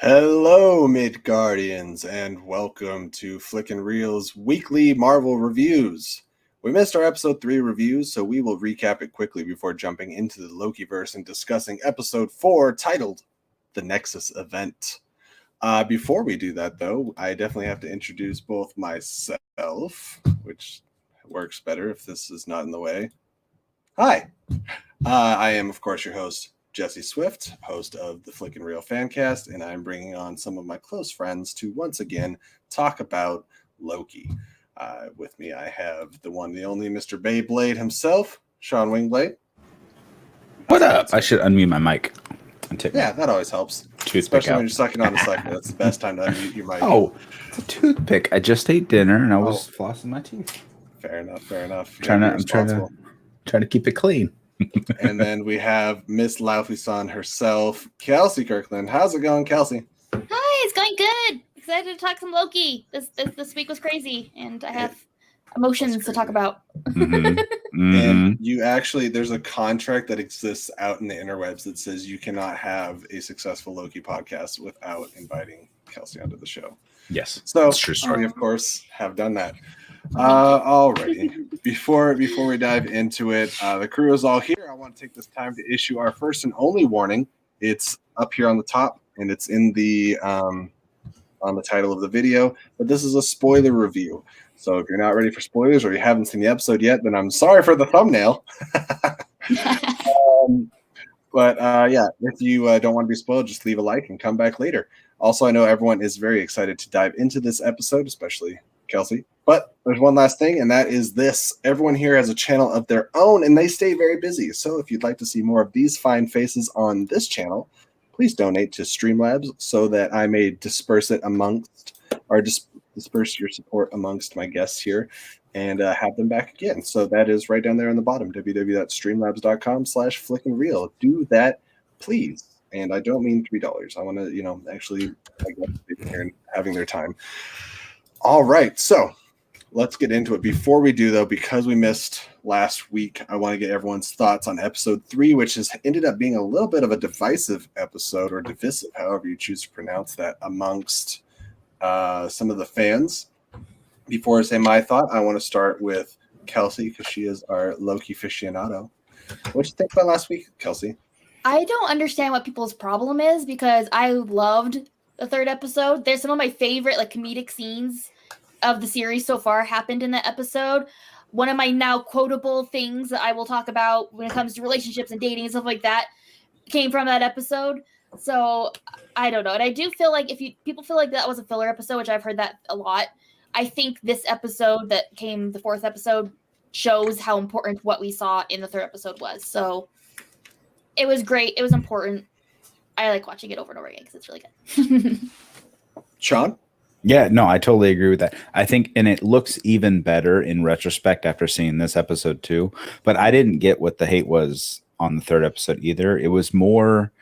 Hello, Midgardians, and welcome to Flick and Reel's weekly Marvel reviews. We missed our episode 3 reviews, so we will recap it quickly before jumping into the Lokiverse and discussing episode 4, titled The Nexus Event. Before we do that, though, I definitely have to introduce both myself, which works better if this is not in the way. Hi, I am, of course, your host, Jesse Swift, host of the Flick and Reel Fancast, and I'm bringing on some of my close friends to once again talk about Loki. With me, I have the one, the only Mr. Beyblade himself, Sean Wingblade. What up? I should unmute my mic. Yeah, that always helps. Especially when you're sucking on a sucker. That's the best time to unmute your mic. Oh, it's a toothpick. I just ate dinner and I was flossing my teeth. Fair enough. I'm trying to keep it clean. And then we have Miss Laufey-san herself, Kelsey Kirkland. How's it going, Kelsey? Hi, it's going good. Excited to talk some Loki. This week was crazy, and I have emotions to talk about. And you actually, there's a contract that exists out in the interwebs that says you cannot have a successful Loki podcast without inviting Kelsey onto the show. Yes, so true story. We of course have done that. Alrighty. Before we dive into it, the crew is all here. I want to take this time to issue our first and only warning. It's up here on the top, and it's in the on the title of the video. But this is a spoiler review. So if you're not ready for spoilers or you haven't seen the episode yet, then I'm sorry for the thumbnail. If you don't want to be spoiled, just leave a like and come back later. Also, I know everyone is very excited to dive into this episode, especially Kelsey. But there's one last thing, and that is this. Everyone here has a channel of their own, and they stay very busy. So if you'd like to see more of these fine faces on this channel, please donate to Streamlabs so that I may disperse it amongst, or disperse your support amongst my guests here and have them back again. So that is right down there on the bottom, www.streamlabs.com/flickandreel. Do that, please. And I don't mean $3. I want to, actually be here and having their time. All right, so let's get into it. Before we do, though, because we missed last week, I want to get everyone's thoughts on episode 3, which has ended up being a little bit of a divisive episode, or divisive, however you choose to pronounce that, amongst some of the fans. Before I say my thought, I want to start with Kelsey, because she is our Loki aficionado. What did you think about last week, Kelsey? I don't understand what people's problem is, because I loved the third episode. There's some of my favorite comedic scenes of the series so far happened in that episode. One of my now quotable things that I will talk about when it comes to relationships and dating and stuff like that came from that episode. So I don't know. And I do feel like people feel like that was a filler episode, which I've heard that a lot. I think this episode that came, the fourth episode, shows how important what we saw in the third episode was. So it was great. It was important. I like watching it over and over again because it's really good. Sean? Yeah, no, I totally agree with that. I think, and it looks even better in retrospect after seeing this episode too. But I didn't get what the hate was on the third episode either. It was more,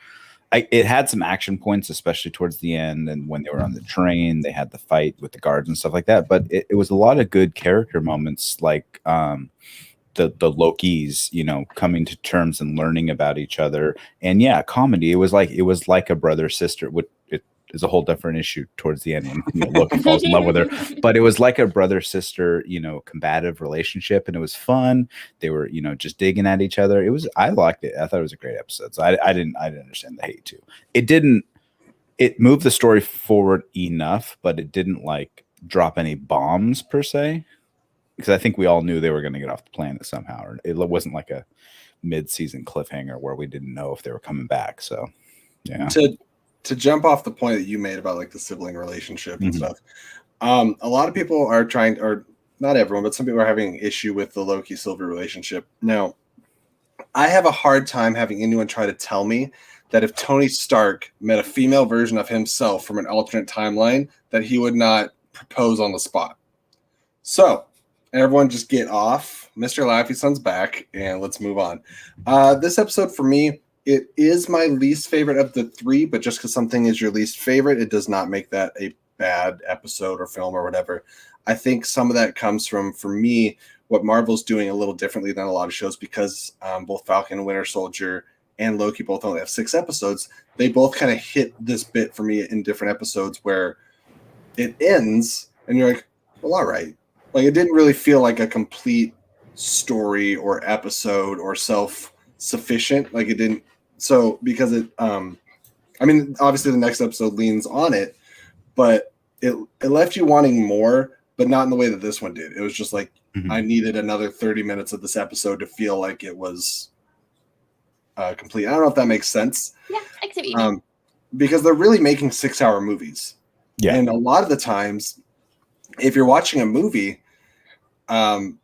it had some action points, especially towards the end. And when they were on the train, they had the fight with the guards and stuff like that. But it was a lot of good character moments, like the Lokis, coming to terms and learning about each other. And yeah, comedy. It was like a brother sister. It is a whole different issue towards the end when Loki falls in love with her. But it was like a brother sister, combative relationship, and it was fun. They were, just digging at each other. I liked it. I thought it was a great episode. So I didn't understand the hate too. It moved the story forward enough, but it didn't drop any bombs per se. Because I think we all knew they were going to get off the planet somehow. Or it wasn't like a mid-season cliffhanger where we didn't know if they were coming back. So, yeah. To jump off the point that you made about the sibling relationship and stuff, a lot of people are trying, or not everyone, but some people are having an issue with the Loki Sylvie relationship. Now, I have a hard time having anyone try to tell me that if Tony Stark met a female version of himself from an alternate timeline, that he would not propose on the spot. So, everyone just get off. Mr. Laufey-san's back, and let's move on. This episode, for me, it is my least favorite of the 3, but just because something is your least favorite, it does not make that a bad episode or film or whatever. I think some of that comes from, for me, what Marvel's doing a little differently than a lot of shows, because both Falcon and Winter Soldier and Loki both only have 6 episodes. They both kind of hit this bit for me in different episodes where it ends and you're like, well, all right. Like, it didn't really feel like a complete story or episode or self-sufficient. Like, it didn't. So because it, I mean, obviously the next episode leans on it, but it left you wanting more, but not in the way that this one did. It was just like, I needed another 30 minutes of this episode to feel like it was complete. I don't know if that makes sense. Yeah, I see what you mean. Because they're really making 6-hour movies. Yeah. And a lot of the times, if you're watching a movie, the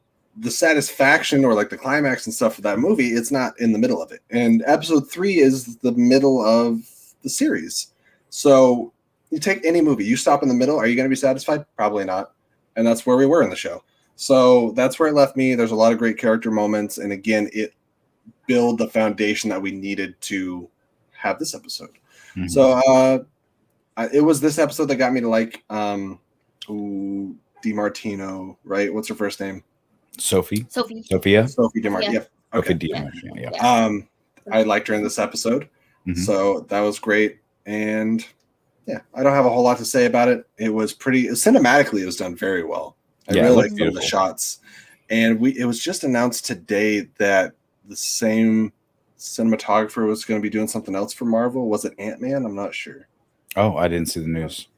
satisfaction or like the climax and stuff of that movie, it's not in the middle of it. And episode 3 is the middle of the series. So you take any movie, you stop in the middle, are you going to be satisfied? Probably not. And that's where we were in the show. So that's where it left me. There's a lot of great character moments. And again, it built the foundation that we needed to have this episode. So it was this episode that got me to like DiMartino, right? What's her first name? Sophia. Sophie DiMartino. Yeah. Yeah. Okay. DiMartino, yeah. I liked her in this episode. So that was great. And yeah, I don't have a whole lot to say about it. It was pretty cinematically, it was done very well. I really liked some of the shots. And it was just announced today that the same cinematographer was going to be doing something else for Marvel. Was it Ant-Man? I'm not sure. Oh, I didn't see the news.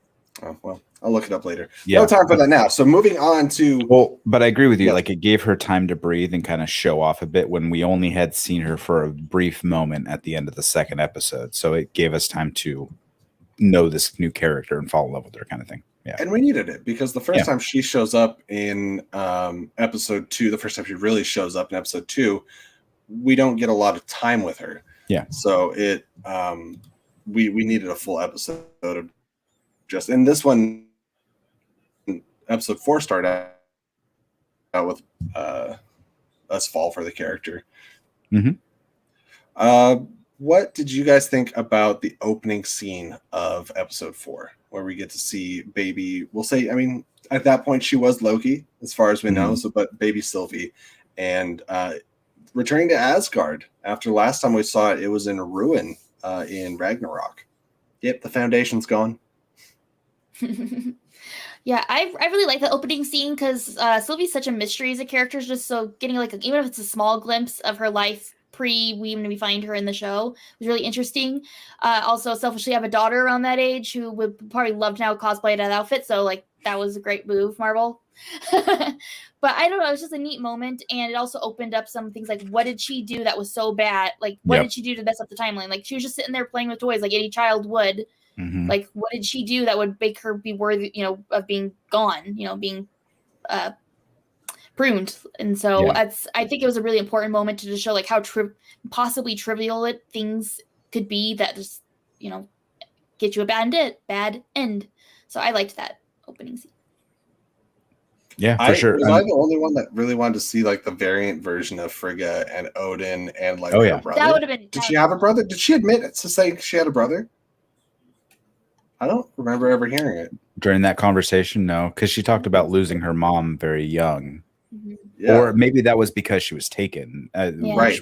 Oh, well, I'll look it up later. Yeah. No time for that now. So moving on to... Well, but I agree with you. Like, it gave her time to breathe and kind of show off a bit when we only had seen her for a brief moment at the end of the second episode. So it gave us time to know this new character and fall in love with her, kind of thing. Yeah. And we needed it because the first time she shows up in episode 2, the first time she really shows up in episode 2, we don't get a lot of time with her. Yeah. So it we needed a full episode of just, and this one, episode 4 started out with us fall for the character. What did you guys think about the opening scene of episode 4, where we get to see baby, we'll say, I mean, at that point she was Loki, as far as we know, so but baby Sylvie, and returning to Asgard after last time we saw it, it was in ruin in Ragnarok. Yep, the foundation's gone. Yeah, I really like the opening scene because Sylvie's such a mystery as a character. Just so getting like even if it's a small glimpse of her life we find her in the show was really interesting. Also, selfishly, I have a daughter around that age who would probably love to now cosplay that outfit. So like that was a great move, Marvel. But I don't know, it was just a neat moment, and it also opened up some things like what did she do that was so bad? Like what did she do to mess up the timeline? Like she was just sitting there playing with toys like any child would. Like what did she do that would make her be worthy, of being gone, being pruned? And so I think it was a really important moment to just show like how possibly trivial things could be that just get you a bad end. So I liked that opening scene. Yeah, for sure. Was I the only one that really wanted to see like the variant version of Frigga and Odin and like her brother? That would have been. Did she have a brother? Did she admit it to say she had a brother? I don't remember ever hearing it. During that conversation, no, because she talked about losing her mom very young. Yeah. Or maybe that was because she was taken. Right.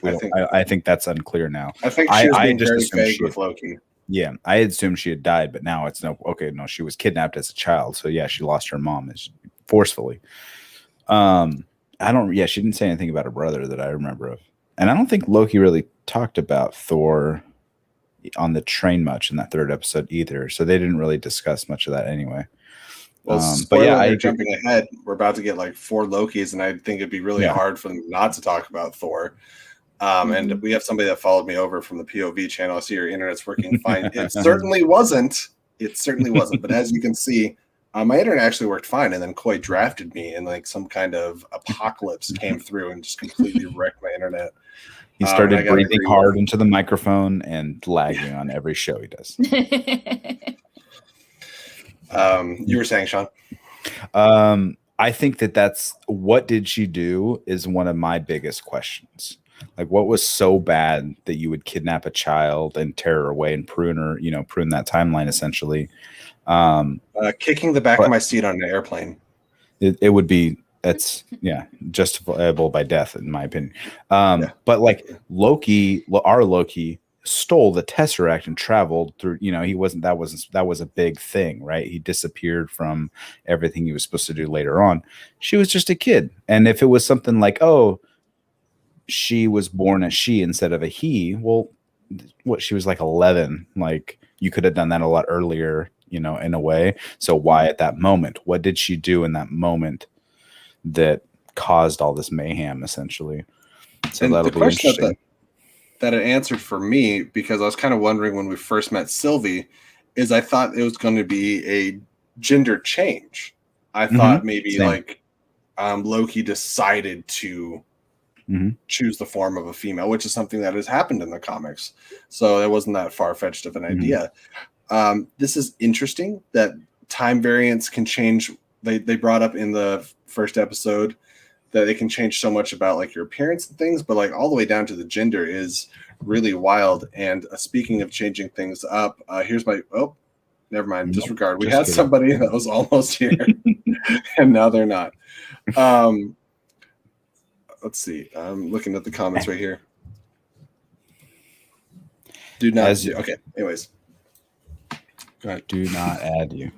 I think that's unclear now. I think she was being very vague with Loki. Yeah, I assumed she had died, but now it's no, she was kidnapped as a child. So yeah, she lost her mom forcefully. She didn't say anything about her brother that I remember of. And I don't think Loki really talked about Thor on the train much in that third episode either. So they didn't really discuss much of that anyway. Well, but yeah, jumping ahead, we're about to get like 4 Lokis, and I think it'd be really hard for them not to talk about Thor. And we have somebody that followed me over from the POV channel. I see your internet's working fine. It certainly wasn't. But as you can see, my internet actually worked fine. And then Koi drafted me, and like some kind of apocalypse came through and just completely wrecked my internet. He started breathing hard into the microphone and lagging on every show he does. You were saying, Sean? I think that's what did she do is one of my biggest questions. Like, what was so bad that you would kidnap a child and tear her away and prune that timeline essentially? Kicking the back of my seat on an airplane. It would be. That's justifiable by death in my opinion. But like Loki, our Loki stole the Tesseract and traveled through, he wasn't that was a big thing, right? He disappeared from everything he was supposed to do later on. She was just a kid. And if it was something like, oh, she was born a she instead of a he, well, what, she was like 11. Like, you could have done that a lot earlier, in a way. So why at that moment? What did she do in that moment that caused all this mayhem, essentially? So and that'll the be interesting. That it answered for me, because I was kind of wondering when we first met Sylvie, is I thought it was going to be a gender change. I thought maybe like Loki decided to choose the form of a female, which is something that has happened in the comics. So it wasn't that far-fetched of an idea. This is interesting that time variance can change. They brought up in the first episode that it can change so much about like your appearance and things, but like all the way down to the gender is really wild. And speaking of changing things up, here's my, oh, never mind, disregard. We had somebody that was almost here and now they're not. Let's see. I'm looking at the comments right here. Do not. Okay. Anyways. Go ahead. Do not add you.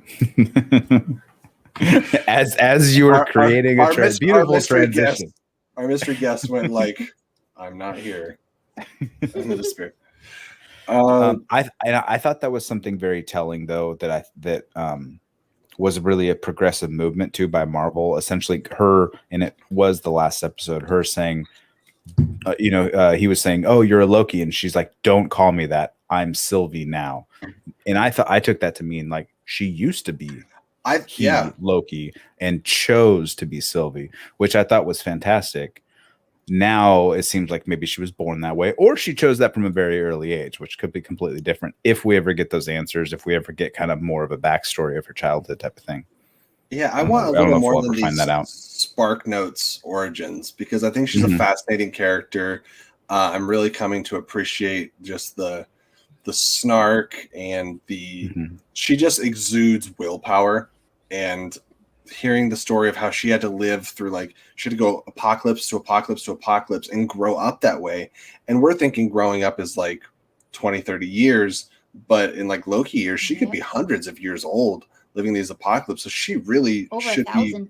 as you were creating a beautiful transition. Our mystery guest went like, I'm not here. In the despair. I thought that was something very telling, though, that was really a progressive movement too by Marvel. Essentially, her, and it was the last episode, her saying, he was saying, "Oh, you're a Loki," and she's like, "Don't call me that. I'm Sylvie now." And I took that to mean like she used to be Loki and chose to be Sylvie, which I thought was fantastic. Now it seems like maybe she was born that way, or she chose that from a very early age, which could be completely different if we ever get those answers, if we ever get kind of more of a backstory of her childhood type of thing. Yeah, I want a little more than these Spark Notes origins, because I think she's a fascinating character. I'm really coming to appreciate just the snark and she just exudes willpower, and hearing the story of how she had to live through, like, she had to go apocalypse to apocalypse to apocalypse and grow up that way. And we're thinking growing up is like 20, 30 years, but in like Loki years, she could be hundreds of years old living these apocalypses. So she really should be,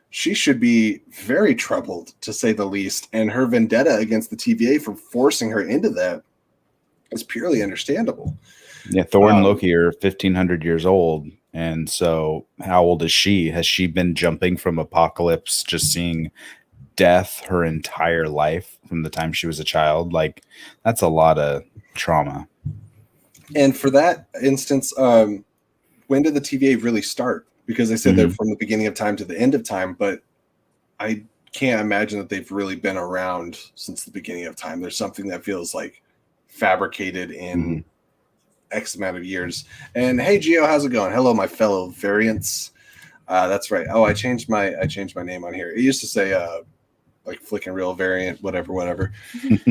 she should be very troubled, to say the least. And her vendetta against the TVA for forcing her into that is purely understandable. Yeah, Thor and Loki are 1,500 years old. And so how old is she? Has she been jumping from apocalypse, just seeing death her entire life from the time she was a child? Like, that's a lot of trauma. And for that instance, when did the TVA really start? Because they said they're from the beginning of time to the end of time, but I can't imagine that they've really been around since the beginning of time. There's something that feels like fabricated in X amount of years. And hey, Gio, how's it going? Hello, my fellow variants. That's right. Oh, I changed my name on here. It used to say like Flick and Real variant, whatever. We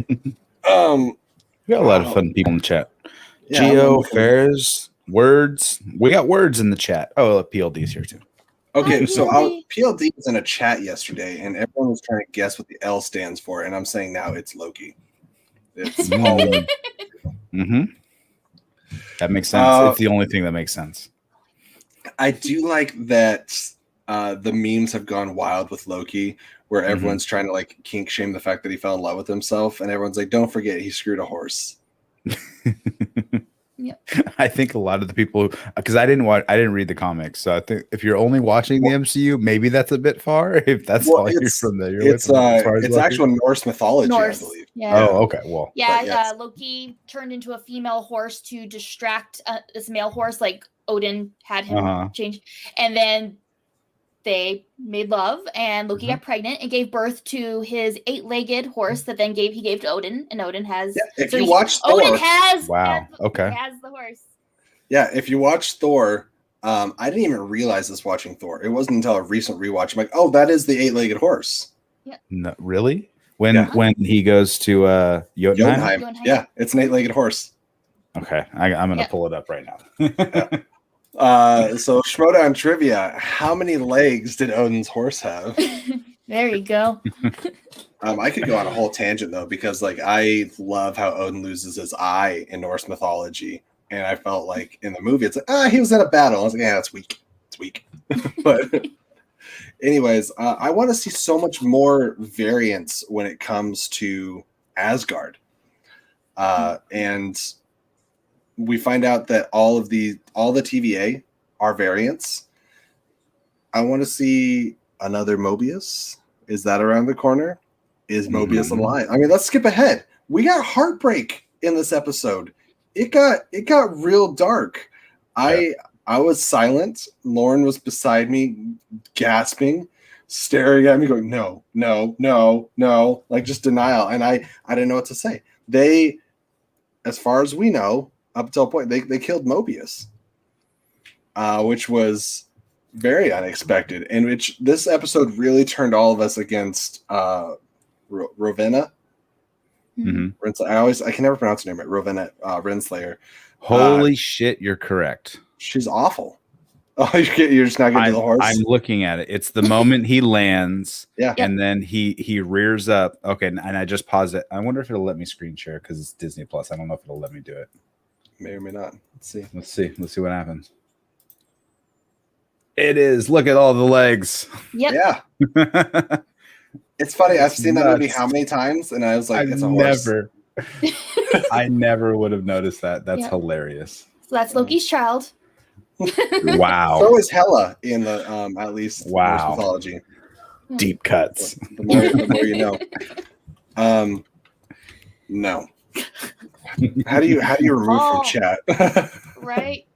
got a lot of fun people in the chat. Yeah, Gio, Ferris, Words. We got Words in the chat. Oh, PLD's here too. Okay, so PLD was in a chat yesterday, and everyone was trying to guess what the L stands for, and I'm saying now it's Loki. It's That makes sense. It's the only thing that makes sense. I do like that the memes have gone wild with Loki, where everyone's trying to like kink shame the fact that he fell in love with himself, and everyone's like, "Don't forget, he screwed a horse." Yep. I think a lot of the people, because I didn't read the comics, so I think if you're only watching the MCU, maybe that's a bit far. If that's all you're familiar with, it's actual Norse mythology, I believe. Yeah. Oh, okay. Well, Loki turned into a female horse to distract this male horse, like Odin had him change, and then they made love, and Loki got pregnant and gave birth to his 8-legged horse that then he gave to Odin, and Odin has. Yeah, if you watch Thor, Odin has. Okay. Has the horse. Yeah, if you watch Thor, I didn't even realize this watching Thor. It wasn't until a recent rewatch. I'm like, oh, that is the 8-legged horse. Yeah. No, really? When he goes to Jotunheim? Yeah, it's an 8-legged horse. Okay, I'm gonna pull it up right now. So Schmodown trivia: how many legs did Odin's horse have? There you go. I could go on a whole tangent though, because like I love how Odin loses his eye in Norse mythology, and I felt like in the movie it's like he was in a battle. I was like, yeah, that's weak. It's weak. But anyways, I want to see so much more variance when it comes to Asgard, and we find out that all the TVA are variants. I want to see another Mobius. Is that around the corner? Is Mobius alive? I mean, let's skip ahead. We got heartbreak in this episode. It got real dark. I was silent. Lauren was beside me, gasping, staring at me, going, no, no, no, no, like just denial. And I didn't know what to say. They, as far as we know, up until a point, they killed Mobius, which was very unexpected, and which this episode really turned all of us against Rowena. I can never pronounce her name right. Rowena Renslayer. Holy shit, you're correct. She's awful. Oh, you're just not getting to the horse. I'm looking at it. It's the moment he lands, yeah, and then he rears up. Okay, and I just paused it. I wonder if it'll let me screen share because it's Disney Plus. I don't know if it'll let me do it. May or may not. Let's see. Let's see what happens. It is. Look at all the legs. Yep. Yeah. It's funny. I've seen that movie how many times, and I was like, it's a horse. I never would have noticed that. That's hilarious. So that's Loki's child. Wow. So is Hela in the at least Norse mythology. Deep cuts. The more you know. No. How do you remove from chat? Right.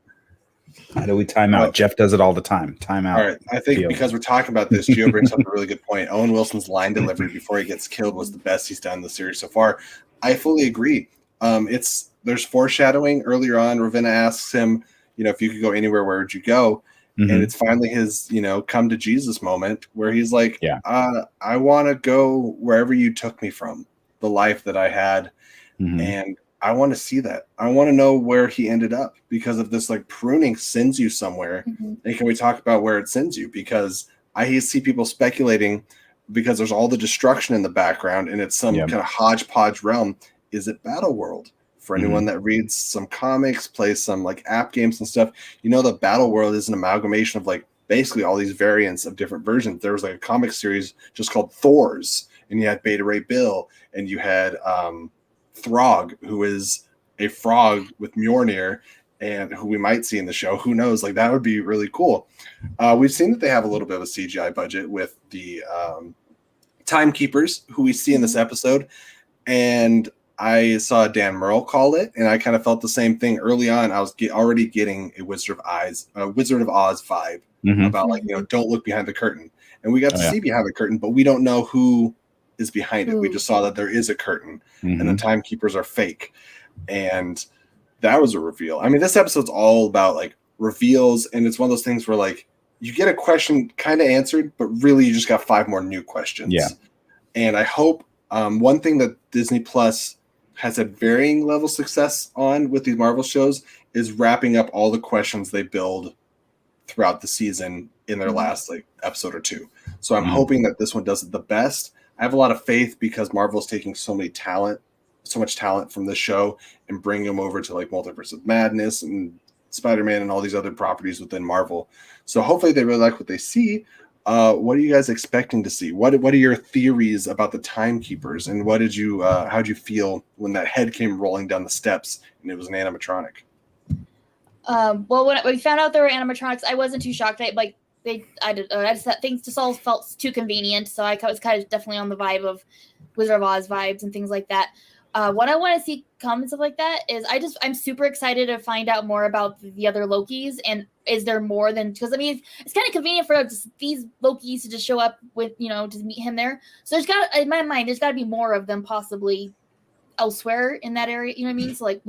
How do we time out? Jeff does it all the time. Time out. All right. I think because we're talking about this, Gio brings up a really good point. Owen Wilson's line delivery before he gets killed was the best he's done in the series so far. I fully agree. There's foreshadowing earlier on. Ravenna asks him, if you could go anywhere, where would you go? And it's finally his, come to Jesus moment where he's like, I want to go wherever you took me from, the life that I had. And I want to see that. I want to know where he ended up, because of this like pruning sends you somewhere. And can we talk about where it sends you? Because I see people speculating, because there's all the destruction in the background and it's some kind of hodgepodge realm. Is it Battle World? For anyone that reads some comics, plays some like app games and stuff, the Battle World is an amalgamation of like basically all these variants of different versions. There was like a comic series just called Thor's, and you had Beta Ray Bill, and you had Throg, who is a frog with Mjolnir, and who we might see in the show. Who knows? Like, that would be really cool. We've seen that they have a little bit of a CGI budget with the Timekeepers, who we see in this episode. And I saw Dan Merle call it, and I kind of felt the same thing early on. I was already getting a Wizard of Oz vibe about like, don't look behind the curtain. And we got to see behind the curtain, but we don't know who is behind it. We just saw that there is a curtain, and the Timekeepers are fake. And that was a reveal. I mean, this episode's all about like reveals, and it's one of those things where like you get a question kind of answered, but really you just got 5 more new questions. Yeah. And I hope one thing that Disney Plus has had varying level success on with these Marvel shows is wrapping up all the questions they build throughout the season in their last like episode or 2. So I'm hoping that this one does it the best. I have a lot of faith because Marvel's taking so much talent from this show and bringing them over to like Multiverse of Madness and Spider-Man and all these other properties within Marvel. So hopefully they really like what they see. What are you guys expecting to see? What are your theories about the Timekeepers, and what did you how'd you feel when that head came rolling down the steps and it was an animatronic? Well, when we found out there were animatronics, I wasn't too shocked. I just thought things just all felt too convenient, so I was kind of definitely on the vibe of Wizard of Oz vibes and things like that. What I want to see come and stuff like that is I'm super excited to find out more about the other Lokis, and is there more than, because I mean it's kind of convenient for these Lokis to just show up with to meet him there. So there's got, in my mind, there's got to be more of them possibly elsewhere in that area. You know what I mean? So like,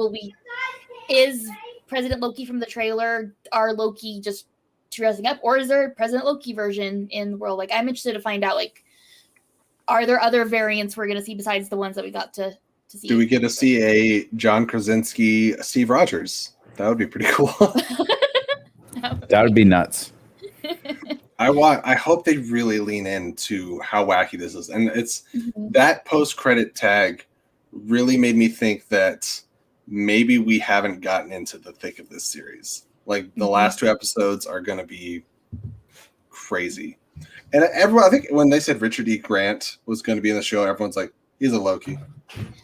is President Loki from the trailer our Loki just dressing up, or is there a President Loki version in the world? Like, I'm interested to find out, like, are there other variants we're going to see besides the ones that we got to see? Do we get to see a John Krasinski, Steve Rogers? That would be pretty cool. That would be nuts. I hope they really lean into how wacky this is. And it's that post-credit tag really made me think that maybe we haven't gotten into the thick of this series. Like the last 2 episodes are going to be crazy. And everyone, I think when they said Richard E. Grant was going to be in the show, everyone's like, he's a Loki.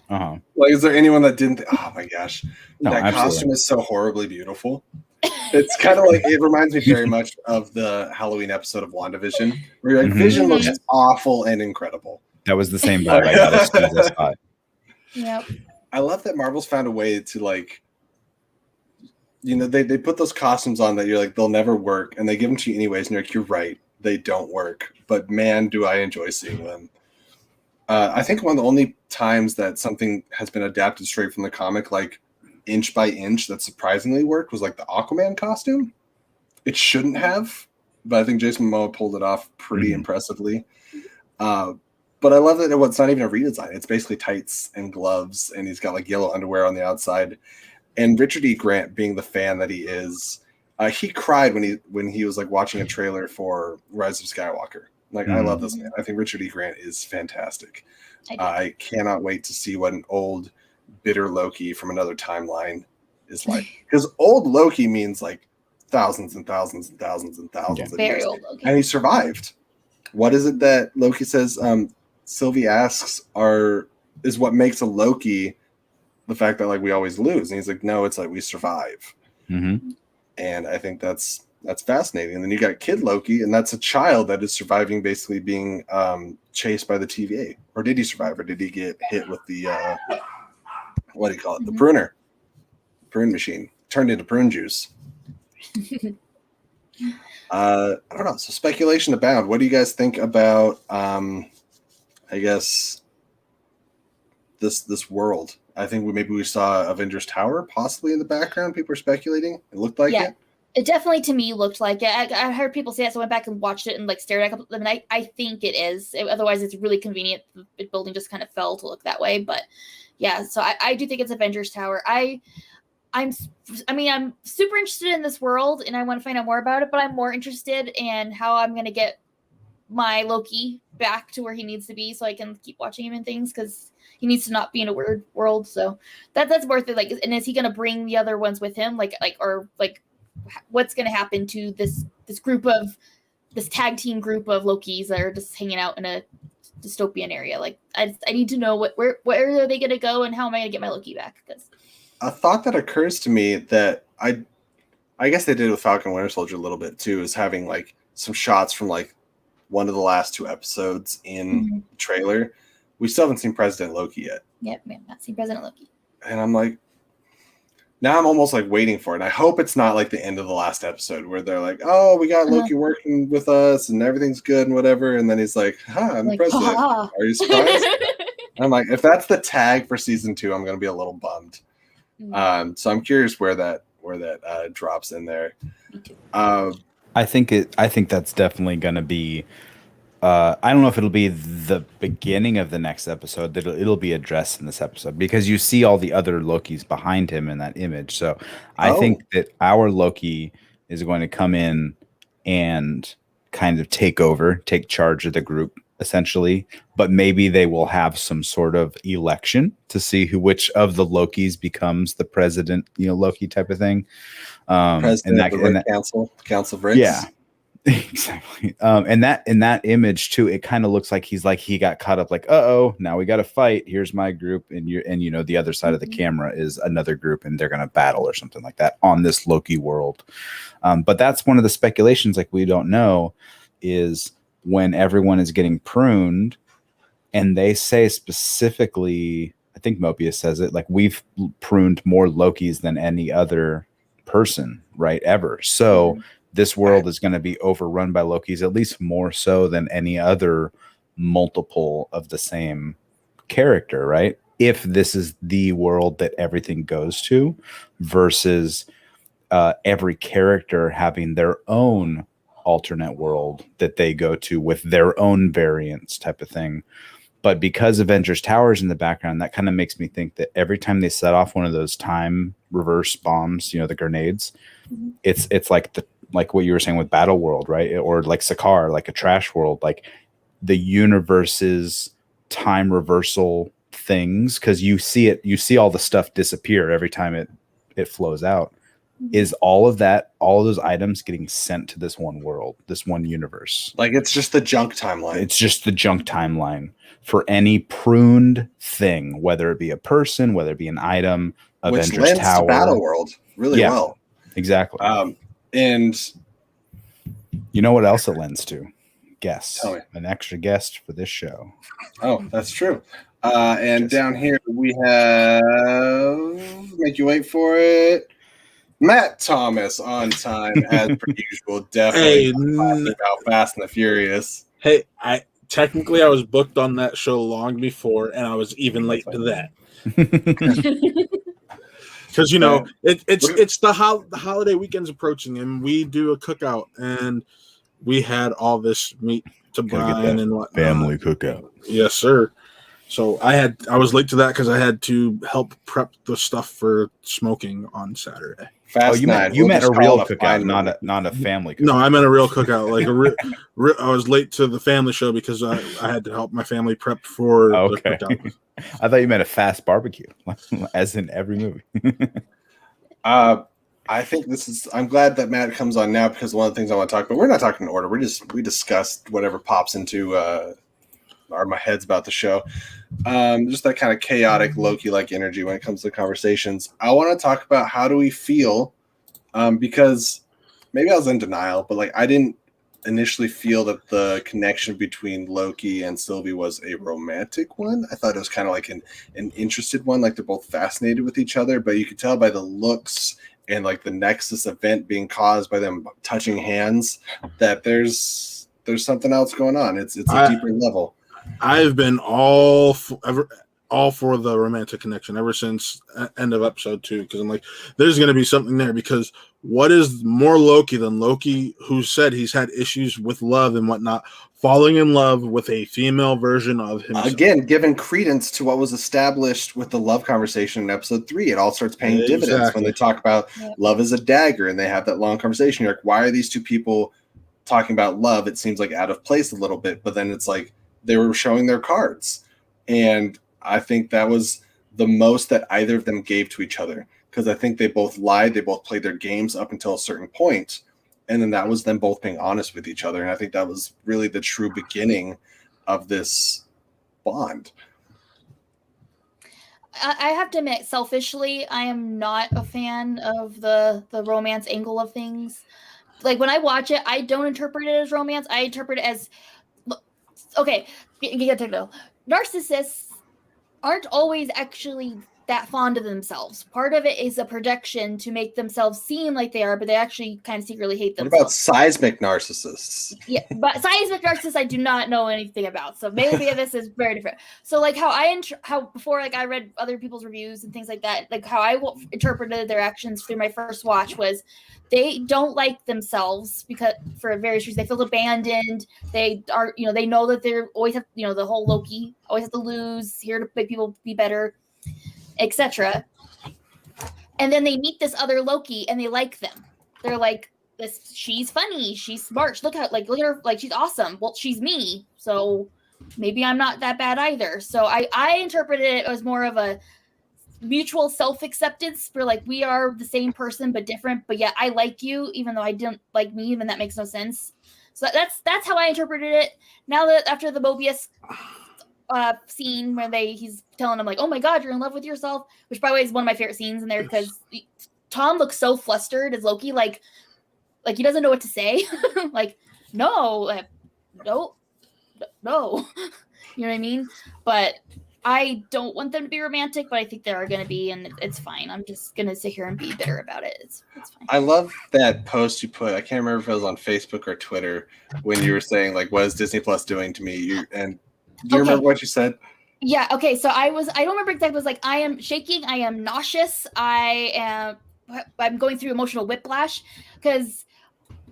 Uh-huh. Like, is there anyone that didn't? Oh my gosh. No, that absolutely. costume is so horribly beautiful. It's kind of like, it reminds me very much of the Halloween episode of WandaVision, where you're like, Vision looks awful and incredible. That was the same vibe I got as soon as I saw it. Yep. I love that Marvel's found a way to, like, you know, they put those costumes on that you're like, they'll never work, and they give them to you anyways, and you're like, you're right, they don't work. But man, do I enjoy seeing them. I think one of the only times that something has been adapted straight from the comic, like inch by inch, that surprisingly worked was like the Aquaman costume. It shouldn't have, but I think Jason Momoa pulled it off pretty impressively. But I love that it's not even a redesign. It's basically tights and gloves, and he's got like yellow underwear on the outside. And Richard E. Grant, being the fan that he is, he cried when he was like watching a trailer for Rise of Skywalker. Like, I love this man. I think Richard E. Grant is fantastic. I cannot wait to see what an old, bitter Loki from another timeline is like. Because old Loki means like thousands and thousands and thousands and thousands of Very years. old Loki. And he survived. What is it that Loki says? Sylvie asks, is what makes a Loki the fact that like we always lose? And he's like, no, it's like we survive. And I think that's fascinating. And then you got Kid Loki, and that's a child that is surviving basically being chased by the TVA. Or did he survive? Or did he get hit with the, what do you call it? The prune machine. Turned into prune juice. I don't know. So speculation abound. What do you guys think about, I guess, this world? I think we saw Avengers Tower possibly in the background. People are speculating. It looked like it. It definitely, to me, looked like it. I heard people say that, so I went back and watched it and like stared at it a couple of them. And I think it is. Otherwise, it's really convenient. The building just kind of fell to look that way. But yeah, so I do think it's Avengers Tower. I'm super interested in this world, and I want to find out more about it. But I'm more interested in how I'm going to get my Loki back to where he needs to be, so I can keep watching him and things, because he needs to not be in a weird world. So that's worth it. Like, and is he going to bring the other ones with him? Or what's going to happen to this tag team group of Lokis that are just hanging out in a dystopian area? Like, I need to know where are they going to go, and how am I going to get my Loki back? Because a thought that occurs to me that I guess they did with Falcon Winter Soldier a little bit too, is having like some shots from like one of the last 2 episodes in the trailer. We still haven't seen President Loki yet. Yep, we have not seen President Loki. And I'm like, now I'm almost like waiting for it. And I hope it's not like the end of the last episode where they're like, oh, we got Loki working with us and everything's good and whatever. And then he's like, I'm the president. Are you surprised? I'm like, if that's the tag for season 2, I'm going to be a little bummed. So I'm curious where that drops in there. I think that's definitely going to be. I don't know if it'll be the beginning of the next episode. It'll be addressed in this episode, because you see all the other Lokis behind him in that image. So I think that our Loki is going to come in and kind of take charge of the group, essentially. But maybe they will have some sort of election to see which of the Lokis becomes the president, Loki type of thing. President of the Council of Ricks. Yeah. Exactly. And in that image too, it kind of looks like he got caught up, like, now we got to fight. Here's my group, and the other side of the camera is another group, and they're gonna battle or something like that on this Loki world. But that's one of the speculations, like, we don't know, is when everyone is getting pruned, and they say specifically, I think Mobius says it, like, we've pruned more Lokis than any other person, right, ever. So this world is going to be overrun by Lokis, at least more so than any other multiple of the same character, right? If this is the world that everything goes to, versus every character having their own alternate world that they go to with their own variants type of thing. But because Avengers Tower is in the background, that kind of makes me think that every time they set off one of those time reverse bombs, the grenades, it's like like what you were saying with Battle World, right? Or like Sakaar, like a trash world, like the universe's time reversal things, because you see all the stuff disappear every time it flows out. Is all of those items getting sent to this one world, this one universe? Like it's just the junk timeline. It's just the junk timeline for any pruned thing, whether it be a person, whether it be an item, which Avengers lends Tower. to Battle World really well. Exactly. And you know what else it lends to? Guests. Tell me. An extra guest for this show. Oh, that's true. And down here we have, make you wait for it, Matt Thomas on time as per usual. Definitely talking about Fast and the Furious. Hey, I was booked on that show long before, and I was even late to that. Because it's the holiday weekend's approaching, and we do a cookout, and we had all this meat to brine and whatnot. Family cookout. Yes, sir. So I was late to that because I had to help prep the stuff for smoking on Saturday. You meant a real cookout, not a family cookout. No, I meant a real cookout. Like I was late to the family show because I had to help my family prep for the cookout. I thought you meant a fast barbecue, as in every movie. I think I'm glad that Matt comes on now, because one of the things I want to talk about, we're not talking in order. We discussed whatever pops into my heads about the show. Just that kind of chaotic Loki-like energy when it comes to conversations. I want to talk about how do we feel, because maybe I was in denial, but like I didn't initially feel that the connection between Loki and Sylvie was a romantic one. I thought it was kind of like an interested one, like they're both fascinated with each other, but you could tell by the looks and like the Nexus event being caused by them touching hands that there's something else going on. It's a deeper level. I've been all for the romantic connection ever since end of episode 2, because I'm like, there's going to be something there, because what is more Loki than Loki, who said he's had issues with love and whatnot, falling in love with a female version of himself. Again, giving credence to what was established with the love conversation in episode 3. It all starts paying dividends when they talk about love is a dagger, and they have that long conversation. You're like, why are these two people talking about love? It seems like out of place a little bit, but then it's like they were showing their cards. And I think that was the most that either of them gave to each other, because I think they both lied. They both played their games up until a certain point, and then that was them both being honest with each other. And I think that was really the true beginning of this bond. I have to admit, selfishly, I am not a fan of the romance angle of things. Like when I watch it, I don't interpret it as romance. I interpret it as, okay, get technical. Narcissists aren't always actually that fond of themselves. Part of it is a projection to make themselves seem like they are, but they actually kind of secretly hate themselves. What about seismic narcissists? Yeah, but seismic narcissists I do not know anything about, so maybe this is very different. So like how before, like I read other people's reviews and things like that, like how I interpreted their actions through my first watch was they don't like themselves because for various reasons. They feel abandoned. They are, they know that they're always have, the whole Loki always have to lose, here to make people be better, etc. And then they meet this other Loki and they like them. They're like, she's funny, she's smart. Look at her, like she's awesome. Well, she's me, so maybe I'm not that bad either. So I interpreted it as more of a mutual self-acceptance, where like we are the same person but different, but yeah, I like you even though I didn't like me, even that makes no sense. So that's how I interpreted it. Now that after the Mobius scene where he's telling him like, oh my god, you're in love with yourself, which by the way is one of my favorite scenes in there, because Tom looks so flustered as Loki, like he doesn't know what to say. Like no, you know what I mean? But I don't want them to be romantic, but I think they are going to be, and it's fine. I'm just going to sit here and be bitter about it. It's fine. I love that post you put. I can't remember if it was on Facebook or Twitter when you were saying like, what is Disney Plus doing to me? Do you remember what you said? Yeah. Okay. So I don't remember exactly. It was like, I am shaking. I am nauseous. I'm going through emotional whiplash because,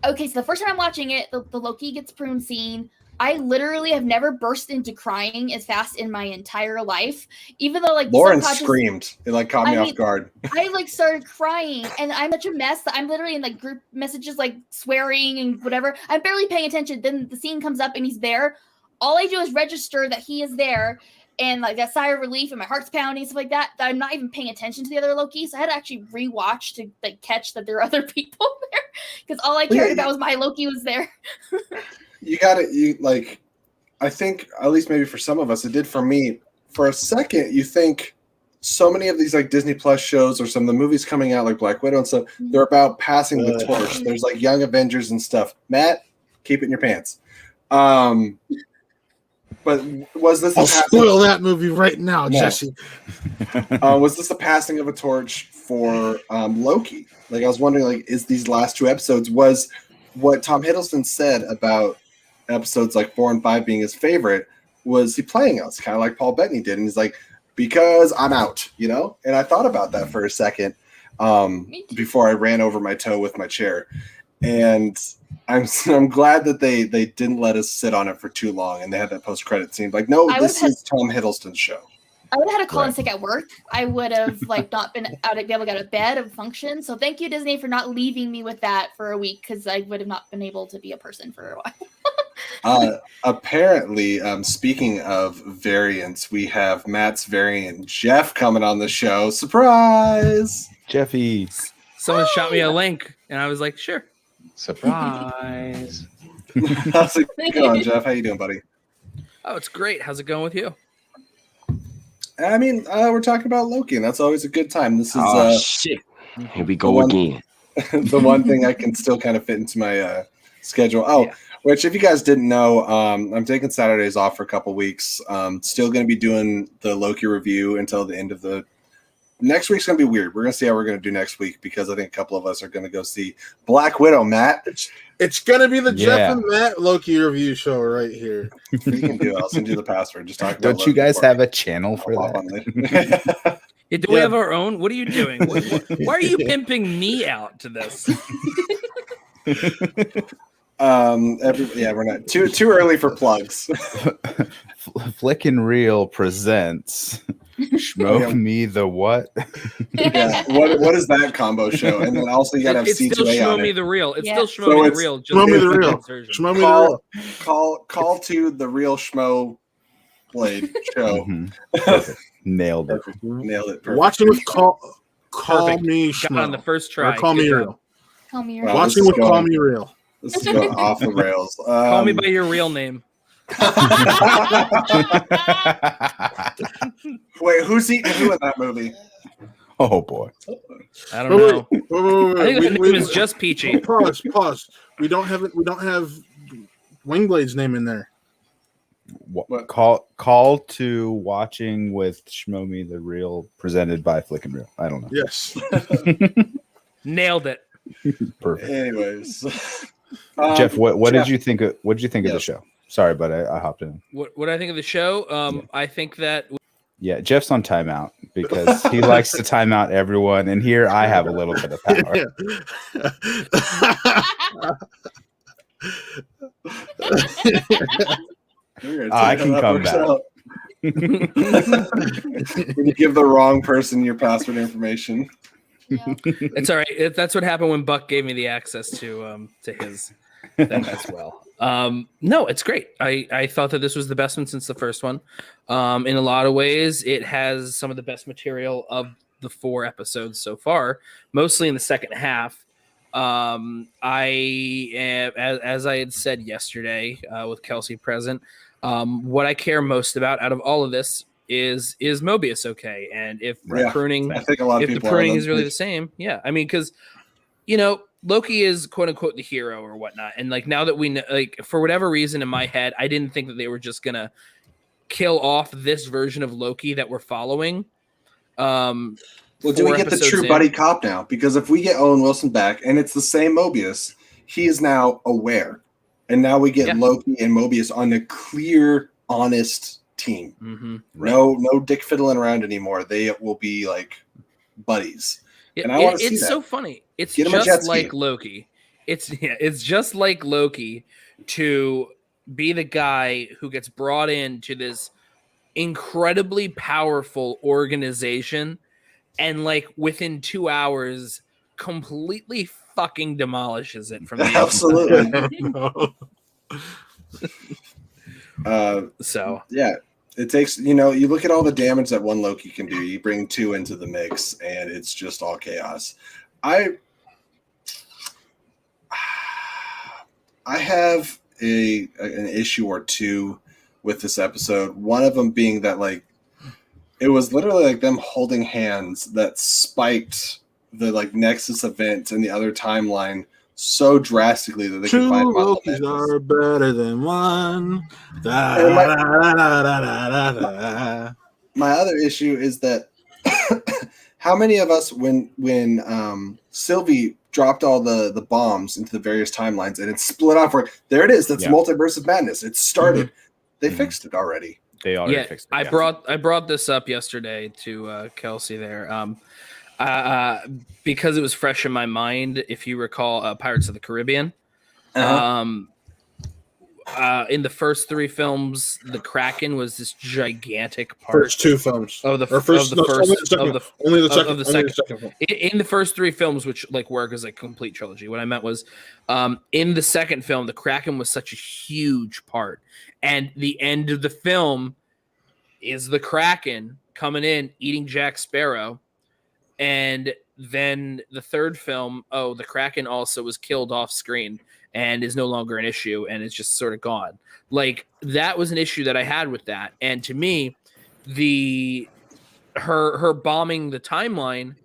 okay. So the first time I'm watching it, the Loki gets pruned scene, I literally have never burst into crying as fast in my entire life. Even though like Lauren screamed. It like caught me off guard. I like started crying, and I'm such a mess that I'm literally in like group messages like swearing and whatever. I'm barely paying attention. Then the scene comes up and he's there. All I do is register that he is there, and like that sigh of relief, and my heart's pounding, stuff like that. That I'm not even paying attention to the other Loki. So I had to actually rewatch to like catch that there are other people there, because all I cared about was my Loki was there. You got it. You like, I think at least maybe for some of us, it did for me. For a second, you think so many of these like Disney Plus shows or some of the movies coming out like Black Widow and stuff, they're about passing the torch. There's like Young Avengers and stuff. Matt, keep it in your pants. But was this? I'll spoil that movie right now, Jesse. Was this a passing of a torch for Loki? Like I was wondering, like, is these last 2 episodes was what Tom Hiddleston said about episodes like 4 and 5 being his favorite? Was he playing us kind of like Paul Bettany did? And he's like, because I'm out, you know? And I thought about that for a second before I ran over my toe with my chair. And I'm glad that they didn't let us sit on it for too long and they had that post-credit scene. Like, no, this is Tom Hiddleston's show. I would have had to call in sick at work. I would have like not been able to get out of bed and function. So thank you, Disney, for not leaving me with that for a week, because I would have not been able to be a person for a while. Apparently, speaking of variants, we have Matt's variant Jeff coming on the show. Surprise! Jeffy. Someone shot me a link, and I was like, sure. Surprise. How's it going, Jeff? How you doing, buddy? Oh, it's great. How's it going with you? I mean, we're talking about Loki, and that's always a good time. This is shit. Here we go again. The one thing I can still kind of fit into my schedule. Oh, yeah. Which if you guys didn't know, I'm taking Saturdays off for a couple weeks. Still going to be doing the Loki review until the end of the next week's going to be weird. We're going to see how we're going to do next week, because I think a couple of us are going to go see Black Widow. Matt, it's going to be the Jeff and Matt Loki review show right here. You can do it. I'll send you the password. Just talk. Don't you guys have a channel for that? Do we have our own? What are you doing? Why are you pimping me out to this? We're not too early for plugs. Flick and Reel presents Schmo Me the What? Yeah, what is that combo show? And then also you gotta have C2A still Schmo on Me it. the Real. It's still Schmo Me the Real. Schmo Me the Real. Schmo Me the Real. Call to the Real Schmo Blade show. Nailed it. Perfect. Watching with Call Me Schmo. Got on the first try. Or Call Me Real. Call me real. Wow, Watching with Call Me Real. This is going off the rails. Call me by your real name. Wait, who's eating who in that movie? Oh boy, I don't know. Wait. I think the name is just Peachy. Pause. We don't have Wingblade's name in there. What? Call to watching with Schmo Me the Real, presented by Flick and Reel. I don't know. Yes. Nailed it. Perfect. Anyways, Jeff, what did you think? What did you think of the show? Sorry, but I hopped in. What I think of the show? I think that. Yeah, Jeff's on timeout because he likes to time out everyone, and here I have a little bit of power. I can come back. When you give the wrong person your password information. Yeah. It's all right. That's what happened when Buck gave me the access to his thing as well. No, it's great. I thought that this was the best one since the first one. In a lot of ways, it has some of the best material of the 4 episodes so far, mostly in the second half. As I had said yesterday with Kelsey present, what I care most about out of all of this is Mobius okay? And if the pruning, I think a lot of if the pruning is really the same, I mean, because Loki is quote unquote the hero or whatnot, and like now that we know, like for whatever reason in my head, I didn't think that they were just gonna kill off this version of Loki that we're following. Well, do we get the true buddy cop now? Because if we get Owen Wilson back and it's the same Mobius, he is now aware, and now we get Loki and Mobius on a clear, honest team. Mm-hmm. No dick fiddling around anymore. They will be like buddies. And I want to see that. It's so funny. It's just like Loki. It's just like Loki to be the guy who gets brought into this incredibly powerful organization and like within 2 hours completely fucking demolishes it from the Absolutely. So yeah, it takes, you look at all the damage that one Loki can do. You bring two into the mix, and it's just all chaos. I have an issue or two with this episode. One of them being that like it was literally like them holding hands that spiked the like Nexus event in the other timeline so drastically that they could find Lokis are better than one. My other issue is that how many of us when Sylvie dropped all the bombs into the various timelines and it split off where there it is, that's Multiverse of Madness. It started. They fixed it already. They already fixed it. I brought this up yesterday to Kelsey there. Because it was fresh in my mind, if you recall Pirates of the Caribbean. In the first three films, the Kraken was this gigantic part. First two films of the second film. In the first three films, which like work as a complete trilogy. What I meant was, in the second film, the Kraken was such a huge part, and the end of the film is the Kraken coming in eating Jack Sparrow, and then the third film, the Kraken also was killed off screen and is no longer an issue, and it's just sort of gone. Like that was an issue that I had with that, and to me, her bombing the timeline,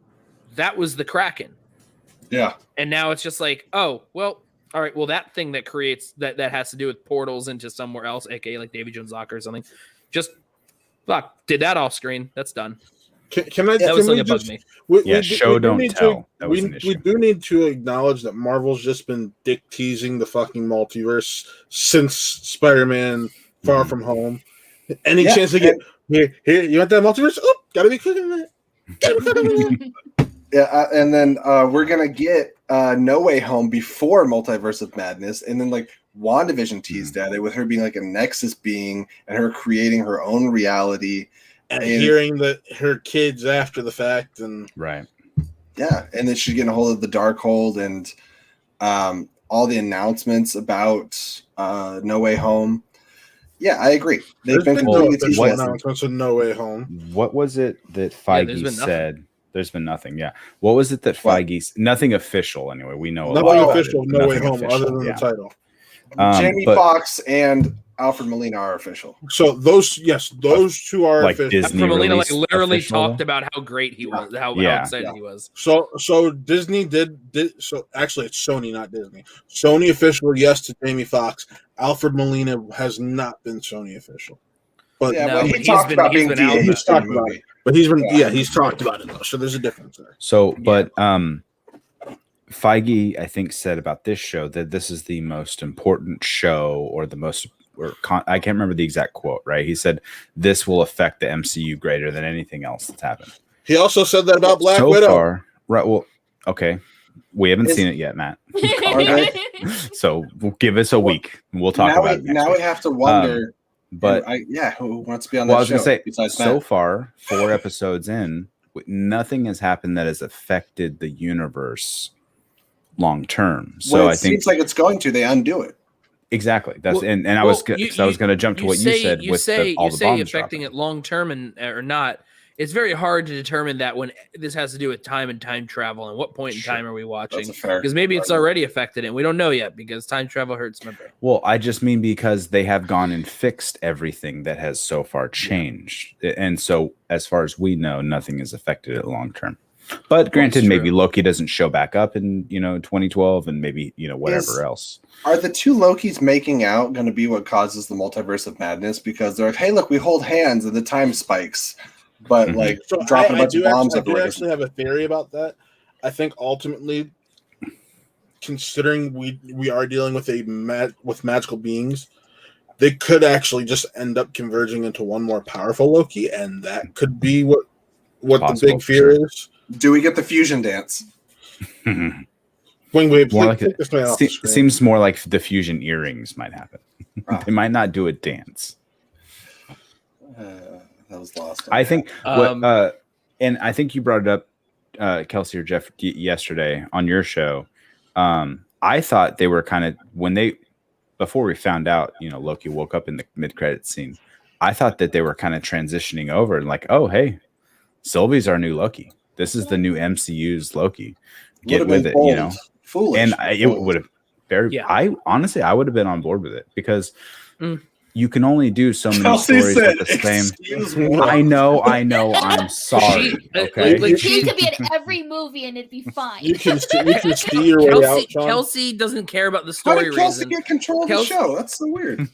that was the Kraken. Yeah, and now it's just like, oh well, all right, well that thing that creates that has to do with portals into somewhere else, aka like Davy Jones' locker or something, just did that off screen. That's done. Can I? That was something that bugged me. Show don't tell. We do need to acknowledge that Marvel's just been dick teasing the fucking multiverse since Spider-Man Far From Home. Any chance to get here? You want that multiverse? Oh, gotta be cooking that. Yeah, and then we're gonna get No Way Home before Multiverse of Madness, and then like WandaVision teased at it with her being like a Nexus being and her creating her own reality. And hearing her kids after the fact, and right, yeah, and then she's getting a hold of the Darkhold and all the announcements about No Way Home. Yeah, I agree. There's been no official announcements of No Way Home. What was it that Feige said? There's been nothing. Yeah, what was it that Feige? Nothing official. Anyway, we know nothing official. No Way Home, other than the title. Jamie Foxx and Alfred Molina are official. So those two are like official. Disney Alfred Molina literally official, talked about how great he was, how excited he was. So Disney did so actually it's Sony, not Disney. Sony official, yes, to Jamie Foxx. Alfred Molina has not been Sony official. But he talked about being DA. He's talked about it. But he's talked about it though. So there's a difference there. So but Feige, I think, said about this show that this is the most important show or the most I can't remember the exact quote, right? He said this will affect the MCU greater than anything else that's happened. He also said that about Black Widow. Far, right? Well, okay. We haven't seen it yet, Matt. So give us a week. We'll talk about it next week. We have to wonder. But who wants to be on that show? I was going to say, so far, 4 episodes in, nothing has happened that has affected the universe long term. So I think seems like it's going to. They undo it. Exactly. That's I was going to jump to what you said with all the bombs affecting it long term or not. It's very hard to determine that when this has to do with time and time travel and what point in time are we watching? Because maybe it's already affected it. We don't know yet because time travel hurts my brain. Well, I just mean because they have gone and fixed everything that has so far changed. And so as far as we know, nothing has affected it long term. But granted, maybe Loki doesn't show back up in 2012 and maybe whatever else. Are the two Lokis making out going to be what causes the Multiverse of Madness? Because they're like, hey, look, we hold hands and the time spikes. But dropping a bunch of bombs everywhere. I do actually have a theory about that. I think ultimately, considering we are dealing with with magical beings, they could actually just end up converging into one more powerful Loki, and that could be what the big fear is. Do we get the fusion dance? Wingblade, seems more like the fusion earrings might happen. They might not do a dance. That was lost. I think, and I think you brought it up, Kelsey or Jeff, yesterday on your show. I thought they were kind of before we found out, Loki woke up in the mid-credit scene. I thought that they were kind of transitioning over and like, oh, hey, Sylvie's our new Loki. This is the new MCU's Loki. Get with it, bold. Foolish. And it would have I honestly, I would have been on board with it because you can only do so many stories with the same. I know. I'm sorry. Okay, she could be in every movie and it'd be fine. You can see your way out. Sean. Kelsey doesn't care about the story. How did Kelsey reason. get control of the show? That's so weird.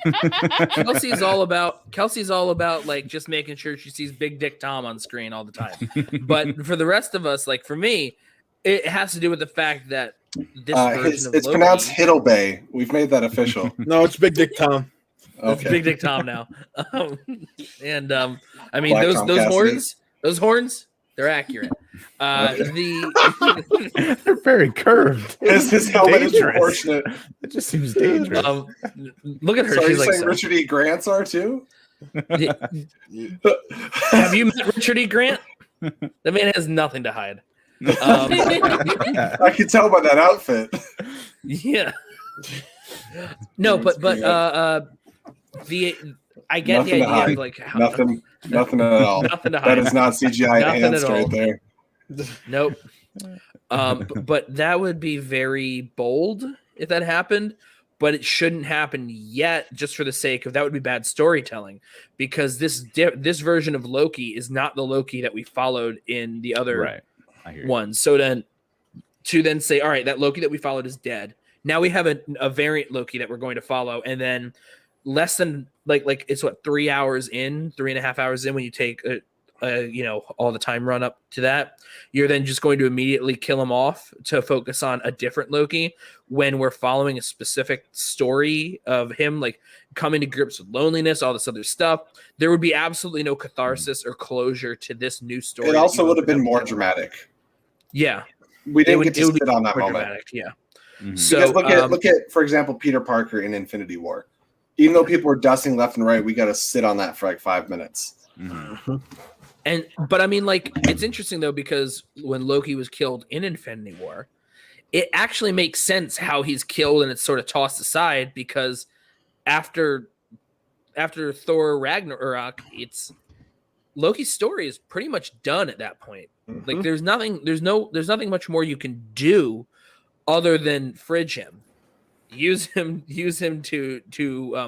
Kelsey's all about like just making sure she sees Big Dick Tom on screen all the time. But for the rest of us, like for me, it has to do with the fact that this version of it's Loki, pronounced Hiddlebay. We've made that official. No, it's Big Dick Tom. It's Big Dick Tom now. I mean Black those horns, they're accurate. They're very curved. His helmet is proportionate. It just seems dangerous. Look at her. So she's you're like saying Richard E. Grant's are too? Have you met Richard E. Grant? That man has nothing to hide. I can tell by that outfit. Yeah. No, but I get Nothing the idea of like nothing at all. Nothing to hide. That is not CGI enhanced right there. Nope. But that would be very bold if that happened. But it shouldn't happen yet, just for the sake of that would be bad storytelling, because this version of Loki is not the Loki that we followed in the other ones. So then to say, all right, that Loki that we followed is dead. Now we have a variant Loki that we're going to follow, and then less than like it's 3 hours in, 3.5 hours in when you take all the time run up to that, you're then just going to immediately kill him off to focus on a different Loki when we're following a specific story of him like coming to grips with loneliness, all this other stuff. There would be absolutely no catharsis or closure to this new story. It also would have been more dramatic. Yeah, we didn't get to sit on that moment. Dramatic, yeah. Mm-hmm. So look at, for example, Peter Parker in Infinity War. Even though people were dusting left and right, we got to sit on that for like 5 minutes. Mm-hmm. But I mean, like, it's interesting though, because when Loki was killed in Infinity War, it actually makes sense how he's killed and it's sort of tossed aside, because after Thor Ragnarok, it's Loki's story is pretty much done at that point. Mm-hmm. Like there's nothing much more you can do other than fridge him. Use him to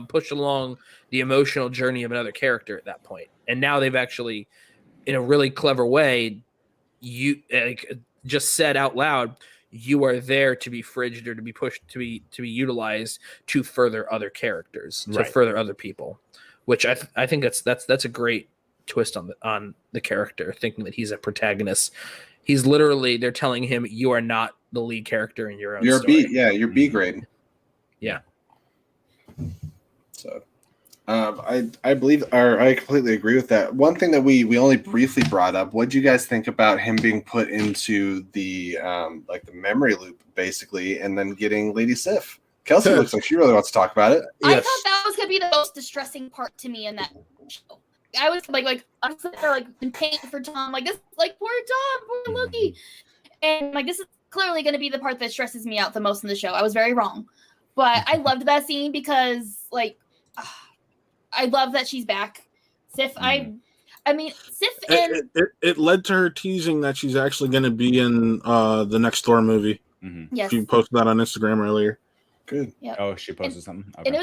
push along the emotional journey of another character at that point. And now they've actually, in a really clever way, just said out loud, you are there to be fridged or to be pushed to be utilized to further other characters, to further other people, which I think that's a great twist on the character, thinking that he's a protagonist. He's literally, they're telling him you are not the lead character in your own story. You're B grade. Yeah. So I believe, or I completely agree with that. One thing that we only briefly brought up, what do you guys think about him being put into the like the memory loop basically, and then getting Lady Sif? Kelsey looks like she really wants to talk about it. I thought that was gonna be the most distressing part to me in that show. I was like honestly, like in pain for Tom, like this, like poor Tom, poor Loki, and like this is clearly gonna be the part that stresses me out the most in the show. I was very wrong, but I loved that scene because like. I love that she's back. Sif, I mean, Sif and... It led to her teasing that she's actually going to be in the next Thor movie. Mm-hmm. Yes. She posted that on Instagram earlier. Good. Yep. Oh, she posted something? Okay. And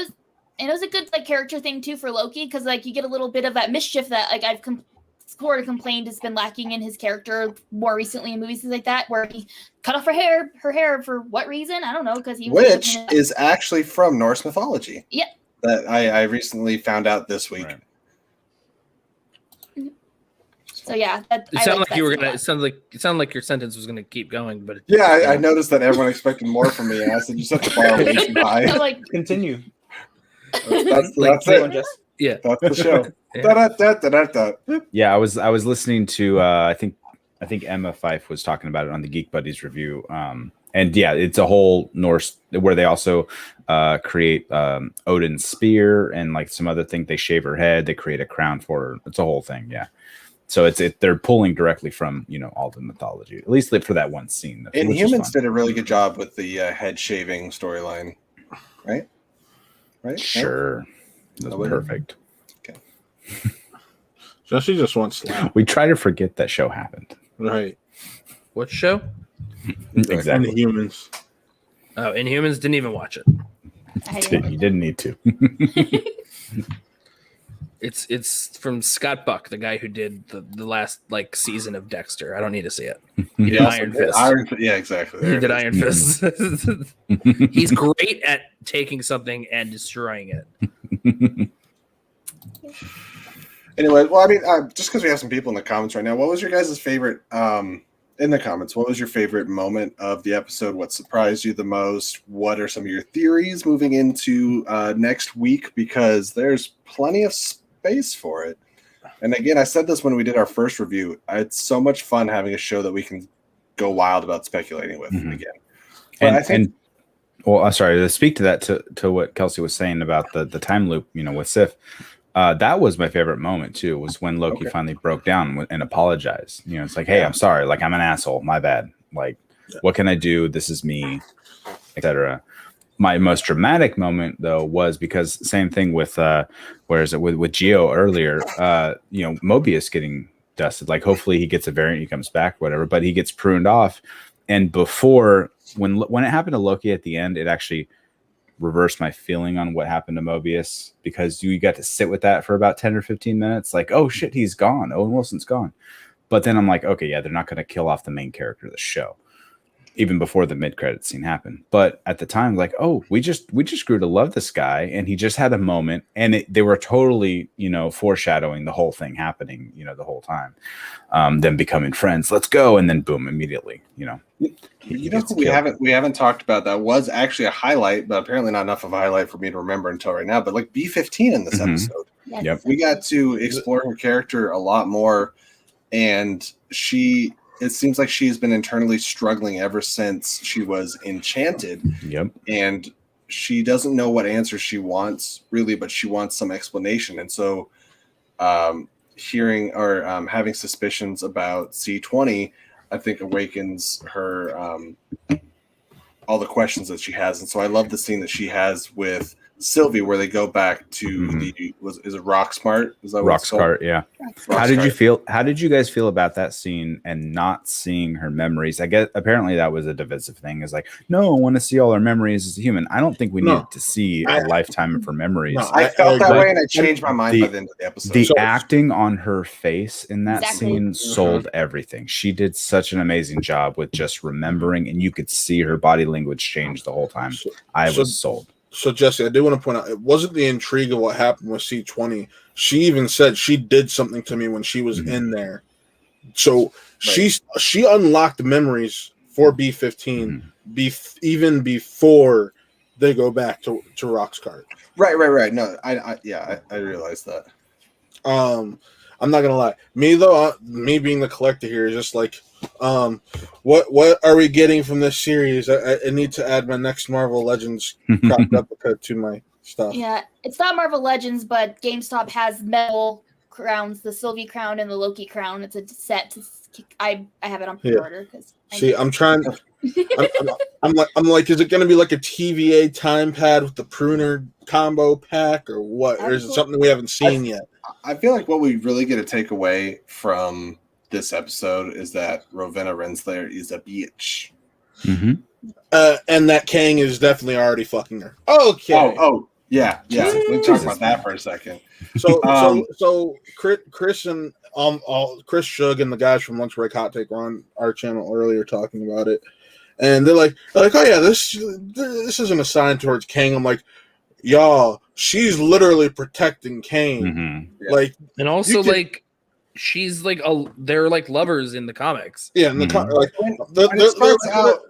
it was a good like character thing too for Loki, because like you get a little bit of that mischief that like I've sort of complained has been lacking in his character more recently in movies like that, where he cut off her hair for what reason? I don't know, because which is actually from Norse mythology. Yeah. That I recently found out this week. Right. So yeah, it sounded like you were gonna. It sounded like your sentence was gonna keep going, but I noticed that everyone expected more from me, and I said you set the bar way too high. I'm like, continue. That's it. Yeah, that's the show. Yeah, I was listening to I think Emma Fife was talking about it on the Geek Buddies review, And yeah, it's a whole Norse where they also create Odin's spear and like some other thing. They shave her head. They create a crown for her. It's a whole thing. Yeah. So they're pulling directly from, all the mythology, at least for that one scene. And Humans did a really good job with the head shaving storyline, right? Right? Sure. That's perfect. Okay. Jesse just wants slap. We try to forget that show happened. Right. What show? Exactly. And the Humans. Oh, Inhumans didn't even watch it. You didn't need to. It's from Scott Buck, the guy who did the last season of Dexter. I don't need to see it. He did Iron Fist. Yeah, exactly. He did Iron Fist. He's great at taking something and destroying it. Anyway, well, I mean, just because we have some people in the comments right now, what was your guys' favorite in the comments? What was your favorite moment of the episode? What surprised you the most? What are some of your theories moving into next week? Because there's plenty of space for it. And again, I said this when we did our first review. It's so much fun having a show that we can go wild about speculating with again. But I'm sorry to speak to that to what Kelsey was saying about the time loop, with Sif. That was my favorite moment too, was when Loki finally broke down and apologized. It's like, hey, I'm sorry. Like, I'm an asshole. My bad. Like, what can I do? This is me, etc. My most dramatic moment though was because same thing with with Geo earlier, Mobius getting dusted. Like, hopefully he gets a variant, he comes back, whatever, but he gets pruned off. And before when it happened to Loki at the end, it actually reverse my feeling on what happened to Mobius, because you got to sit with that for about 10 or 15 minutes. Like, oh shit, he's gone. Owen Wilson's gone. But then I'm like, okay, yeah, they're not going to kill off the main character of the show, even before the mid-credit scene happened. But at the time, like, oh, we just grew to love this guy, and he just had a moment, and they were totally, foreshadowing the whole thing happening, the whole time, them becoming friends. Let's go, and then boom, immediately, we haven't talked about that was actually a highlight, but apparently not enough of a highlight for me to remember until right now. But like B-15 in this episode, Yes. we got to explore her character a lot more, and it seems like she's been internally struggling ever since she was enchanted. Yep. And she doesn't know what answer she wants really, but she wants some explanation. And so hearing or having suspicions about C20, I think awakens her all the questions that she has. And so I love the scene that she has with Sylvie, where they go back to is it Rocksmart? Is that Rocksmart? Yeah. How did you feel? How did you guys feel about that scene and not seeing her memories? I guess apparently that was a divisive thing. Is like, no, I want to see all her memories as a human. I don't think we needed to see a lifetime of her memories. No, I felt that way, and I changed my mind by the end of the episode. The acting on her face in that scene sold everything. She did such an amazing job with just remembering, and you could see her body language change the whole time. I was sold. So, Jesse, I do want to point out, it wasn't the intrigue of what happened with C20. She even said she did something to me when she was in there. So she unlocked memories for B-15 even before they go back to Roxcart. Right. No, I realized that. I'm not gonna lie. Me though, me being the collector here is just like, what are we getting from this series? I need to add my next Marvel Legends cropped replica to my stuff. Yeah, it's not Marvel Legends, but GameStop has metal crowns, the Sylvie crown and the Loki crown. It's a set. I have it on pre-order because. See, I'm trying. I'm like, is it going to be like a TVA time pad with the pruner combo pack or what? Or is it something we haven't seen yet? I feel like what we really get to take away from this episode is that Rowena Renslayer is a bitch. And that Kang is definitely already fucking her. Okay. Oh, yeah. Let's talk about that for a second. So Chris and Chris Shug and the guys from Lunch Break Hot Take were on our channel earlier talking about it, and they're like, oh yeah, this isn't a sign towards Kang. I'm like, y'all, she's literally protecting Kang. Like, and also she's like they're like lovers in the comics. Yeah, in the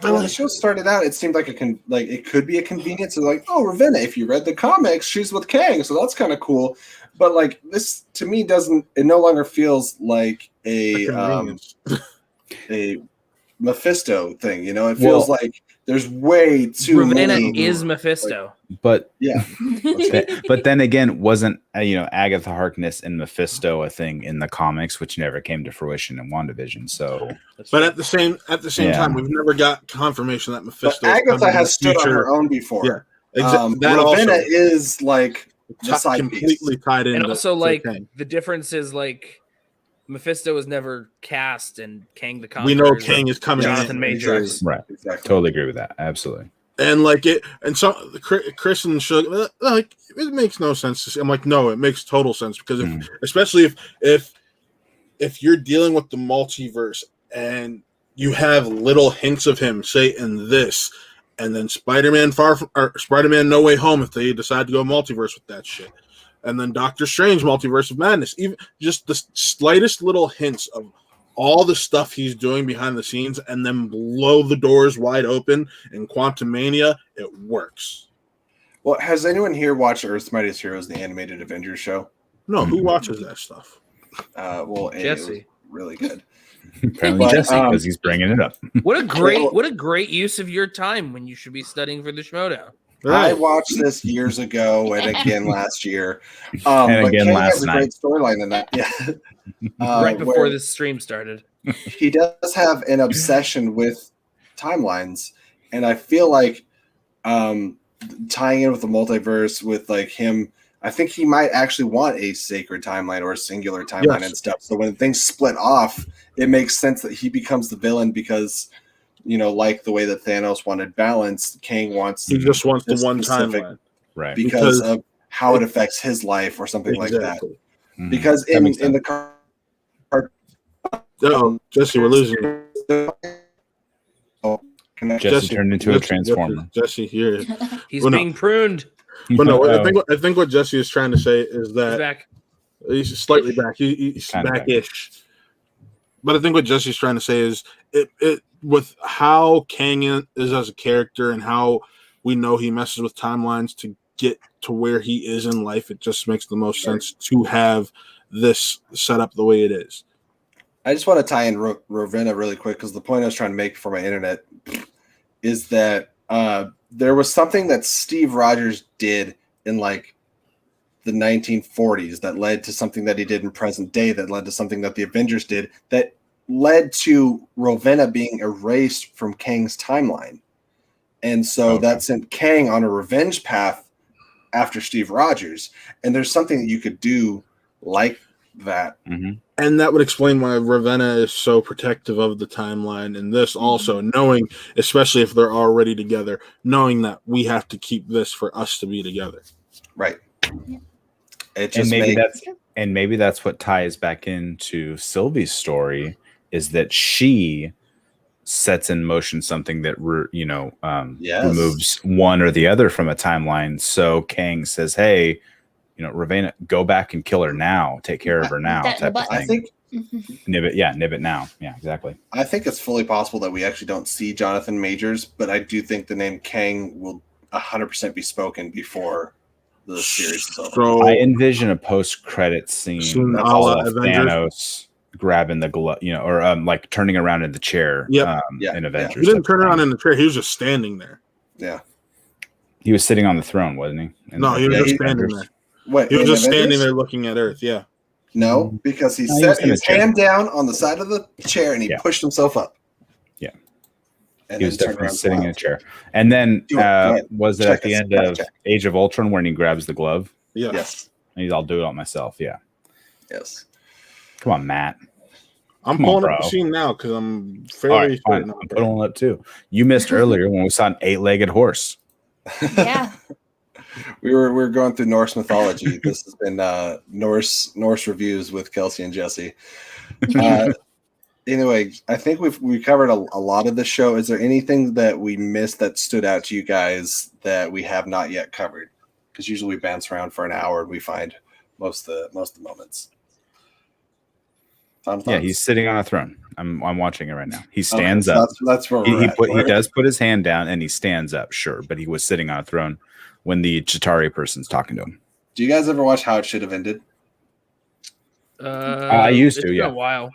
when the show started out, it seemed like it could be a convenience. It's like, oh, Ravenna, if you read the comics, she's with Kang, so that's kind of cool. But like this, to me, it no longer feels like a Mephisto thing. You know, it feels like there's way too Ravenna many. is Mephisto. But Yeah, but then again, wasn't Agatha Harkness and Mephisto a thing in the comics, which never came to fruition in WandaVision? So, but at the same time, we've never got confirmation that Mephisto. But Agatha has stood on her own before. Yeah, exactly. That Ravenna also is like completely tied in. And also, like, the difference is, like, Mephisto was never cast, and Kang the Conqueror. We know Kang is coming. Jonathan Majors, right? Exactly. Totally agree with that. Absolutely. And like it, and so Chris and Sugar, like, it makes no sense. I'm like, no, it makes total sense because especially if you're dealing with the multiverse and you have little hints of him, say in this, and then Spider-Man No Way Home, if they decide to go multiverse with that shit, and then Doctor Strange Multiverse of Madness, even just the slightest little hints of all the stuff he's doing behind the scenes and then blow the doors wide open in Quantumania, it works. Well, has anyone here watched Earth's Mightiest Heroes, the animated Avengers show? No, who watches that stuff? Well, Jesse. It was really good. Apparently Jesse, because he's bringing it up. What a great use of your time when you should be studying for the Schmodown. Right. I watched this years ago and again last year. And again Kang last has a night. great storyline in that. Yeah. Right before this stream started. He does have an obsession with timelines, and I feel like tying in with the multiverse with like him, I think he might actually want a sacred timeline or a singular timeline and stuff. So when things split off, it makes sense that he becomes the villain because, like the way that Thanos wanted balance, Kang wants. He just wants the one timeline, right? Because of how it affects his life or something like that. Mm-hmm. Because in the Jesse, we're losing you. Jesse turned into a transformer. Jesse here. He's being pruned. But no, I think what Jesse is trying to say is that he's slightly back. He's back-ish. But I think what Jesse's trying to say is it with how Kang is as a character and how we know he messes with timelines to get to where he is in life, it just makes the most sense to have this set up the way it is. I just want to tie in Ravenna really quick because the point I was trying to make for my internet is that there was something that Steve Rogers did in like the 1940s that led to something that he did in present day that led to something that the Avengers did that led to Ravenna being erased from Kang's timeline. And so that sent Kang on a revenge path after Steve Rogers. And there's something that you could do like that. Mm-hmm. And that would explain why Ravenna is so protective of the timeline and this also, knowing, especially if they're already together, knowing that we have to keep this for us to be together. Right. It And just maybe that's what ties back into Sylvie's story is that she sets in motion something that removes one or the other from a timeline. So Kang says, "Hey, Ravenna, go back and kill her now. Take care of her now." Type of thing. I think nib it now. Yeah, exactly. I think it's fully possible that we actually don't see Jonathan Majors, but I do think the name Kang will 100% be spoken before the series is over. So I envision a post-credit scene a all la of Avengers. Thanos like turning around in the chair. In Avengers. He didn't turn around in the chair. He was just standing there. Yeah. He was sitting on the throne, wasn't he? No, he was just standing there. What, he was just Avengers? standing there looking at Earth. Yeah. No, because he set his hand down on the side of the chair and he pushed himself up. Yeah. And he was definitely sitting in a chair. And then was it at the end of Age of Ultron when he grabs the glove? Yeah. Yes. And I'll do it all myself. Yeah. Yes. Come on, Matt. I'm pulling up the scene now because I'm fairly fine. I'm pulling it up too. You missed earlier when we saw an 8-legged horse. Yeah. We were going through Norse mythology. This has been Norse reviews with Kelsey and Jesse. Anyway, I think we covered a lot of the show. Is there anything that we missed that stood out to you guys that we have not yet covered? Because usually we bounce around for an hour and we find most of the moments. Yeah, he's sitting on a throne. I'm watching it right now. He stands up. That's where he does put his hand down and he stands up, sure, but he was sitting on a throne when the Chitauri person's talking to him. Do you guys ever watch How It Should Have Ended? I used to, It's been a while.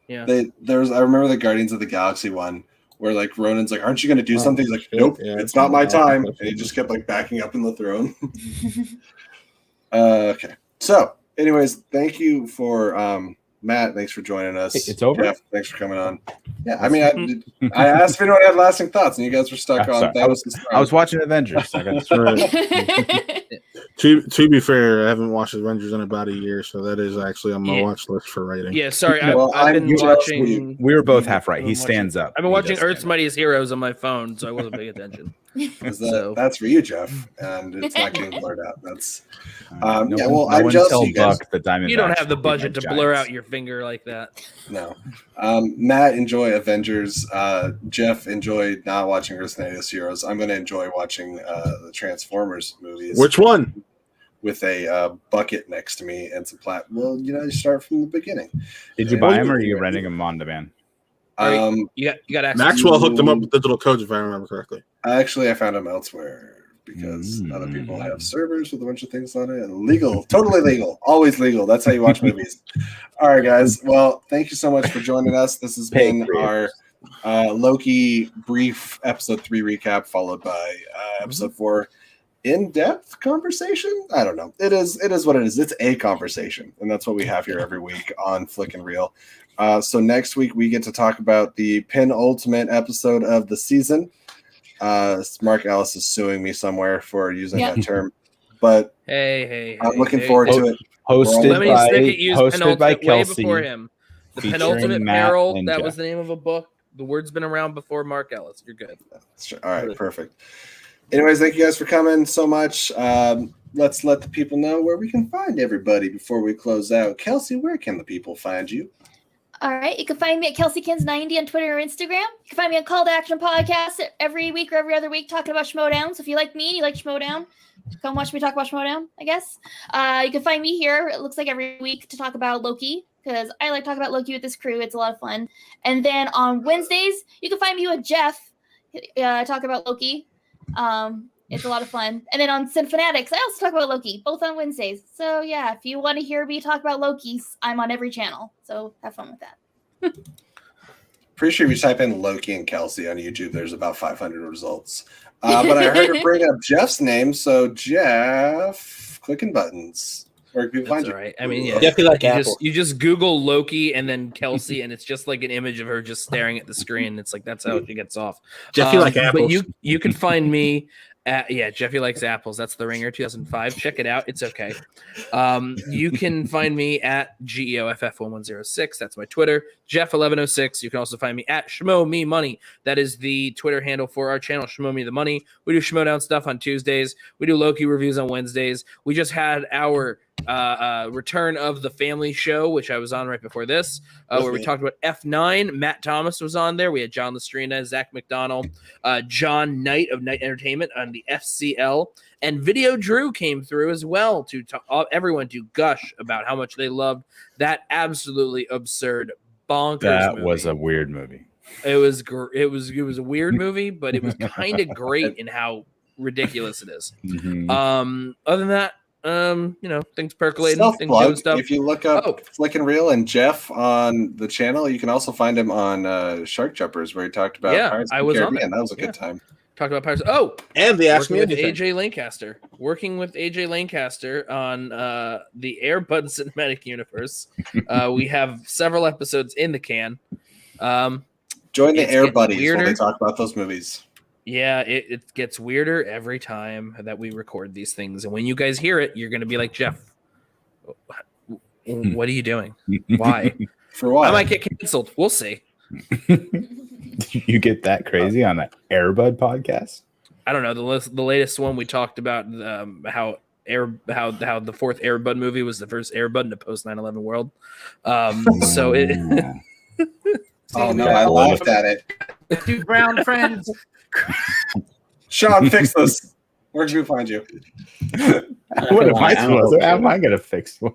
Yeah. I remember the Guardians of the Galaxy one where like Ronan's like, "Aren't you going to do something?" He's like, shit. "Nope, Yeah, it's not my yeah. time," and he just kept like backing up in the throne. Okay, so anyways, thank you for Matt. Thanks for joining us. It's over. Jeff, thanks for coming on. Yeah, I mean, I asked if anyone had lasting thoughts, and you guys were stuck on. Sorry. I was watching Avengers. I got To be fair, I haven't watched Avengers in about a year, so that is actually on my watch list for writing. Yeah, sorry. Well, I've been watching. We were both half right. He stands up. I've been watching Earth's Mightiest Heroes on my phone, so I wasn't paying attention. That's for you, Jeff, and it's not getting blurred out. That's I'm jealous tell of you guys. Buck the Diamondbacks You don't have the will be budget to like blur giants. out your finger like that. No. Matt, enjoy Avengers. Jeff, enjoy not watching Earth's Mightiest Heroes. I'm going to enjoy watching the Transformers movies. Which one? With a bucket next to me and some plat. Well, you start from the beginning. Did you buy them or are you renting them on demand? You got access. Maxwell hooked them up with digital codes, if I remember correctly. Actually, I found them elsewhere because other people have servers with a bunch of things on it. And legal, totally legal, always legal. That's how you watch movies. All right, guys. Well, thank you so much for joining us. This has been our Loki brief episode 3 recap, followed by episode 4 in-depth conversation. I don't know. It is what it is. It's a conversation, and that's what we have here every week on Flick and Reel. So next week we get to talk about the penultimate episode of the season. Mark Ellis is suing me somewhere for using that term, but hey, I'm looking forward to it. Hosted by Kelsey. Way before him. The featuring Penultimate Matt Peril. and That Jeff. was the name of a book. The word's been around before Mark Ellis. You're good. All right, perfect. Anyways, thank you guys for coming so much. Let's let the people know where we can find everybody before we close out. Kelsey, where can the people find you? All right, you can find me at KelseyKins90 on Twitter or Instagram. You can find me on Call to Action Podcast every week or every other week talking about Schmodown. So if you like me and you like Schmodown, come watch me talk about Schmodown, I guess. You can find me here, it looks like every week, to talk about Loki, because I like talking about Loki with this crew. It's a lot of fun. And then on Wednesdays, you can find me with Jeff talk about Loki. It's a lot of fun. And then on Cinfanatics, I also talk about Loki, both on Wednesdays. So yeah, if you want to hear me talk about Loki, I'm on every channel. So have fun with that. Pretty sure if you type in Loki and Kelsey on YouTube, there's about 500 results. But I heard her bring up Jeff's name, so Jeff, clicking buttons. Where can people find you? Right. I mean, yeah. Jeffy like Apple. You just Google Loki and then Kelsey, and it's just like an image of her just staring at the screen. It's like that's how she gets off. Jeffy like But apples. you can find me at Jeffy Likes Apples. That's the Ringer 2005. Check it out. It's okay. You can find me at GEOFF1106. That's my Twitter. Jeff1106. You can also find me at Shmo Me Money. That is the Twitter handle for our channel, Shmo Me the Money. We do Schmodown stuff on Tuesdays. We do Loki reviews on Wednesdays. We just had our return of the family show, which I was on right before this, where we talked about F9. Matt Thomas was on there. We had John Lestrina, Zach McDonald, John Knight of Knight Entertainment on the FCL, and Video Drew came through as well to everyone to gush about how much they loved that absolutely absurd bonkers That movie. was a weird movie. It was a weird movie, but it was kind of great in how ridiculous it is. Mhm. Other than that, things percolating, things doing Self-plug. stuff. If you look up Flick and Reel and Jeff on the channel, you can also find him on Shark Jumpers, where he talked about Pirates of I the was on Caribbean. there. That was a good time. Talked about Pirates. Oh, and the Ask working Me with Anything. AJ Lancaster. Working with AJ Lancaster on the Air Bud Cinematic Universe. We have several episodes in the can. Join the It's Air getting Buddies weirder. when they talk about those movies. Yeah, it gets weirder every time that we record these things. And when you guys hear it, you're going to be like, Jeff, what are you doing? Why? For what? I might get canceled. We'll see. You get that crazy on an Airbud podcast? I don't know. The latest one we talked about how the fourth Air Bud movie was the first Air Bud in a post 9/11 world. So it. Oh no, I laughed at it. Two brown friends. Sean, fix this. Where can we find you? What am I supposed to? How am I going to fix one?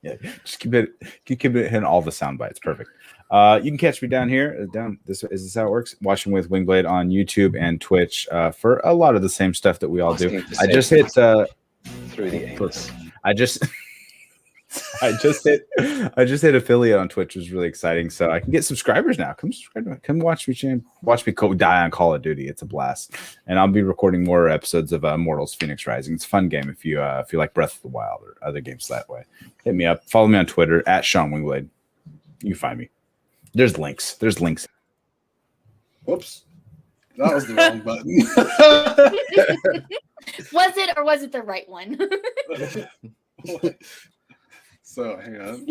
Yeah, just keep it hitting all the sound bites. Perfect. You can catch me down here. This is how it works. Watching with Wingblade on YouTube and Twitch for a lot of the same stuff that we all do. I just hit through the anus. I just I just hit affiliate on Twitch. It was really exciting. So I can get subscribers now. Come subscribe. Come watch me die on Call of Duty. It's a blast. And I'll be recording more episodes of Immortals Phoenix Rising. It's a fun game if you like Breath of the Wild or other games that way. Hit me up. Follow me on Twitter at Sean Wingblade. You can find me. There's links. Whoops. That was the wrong button. Was it or was it the right one? So hang on.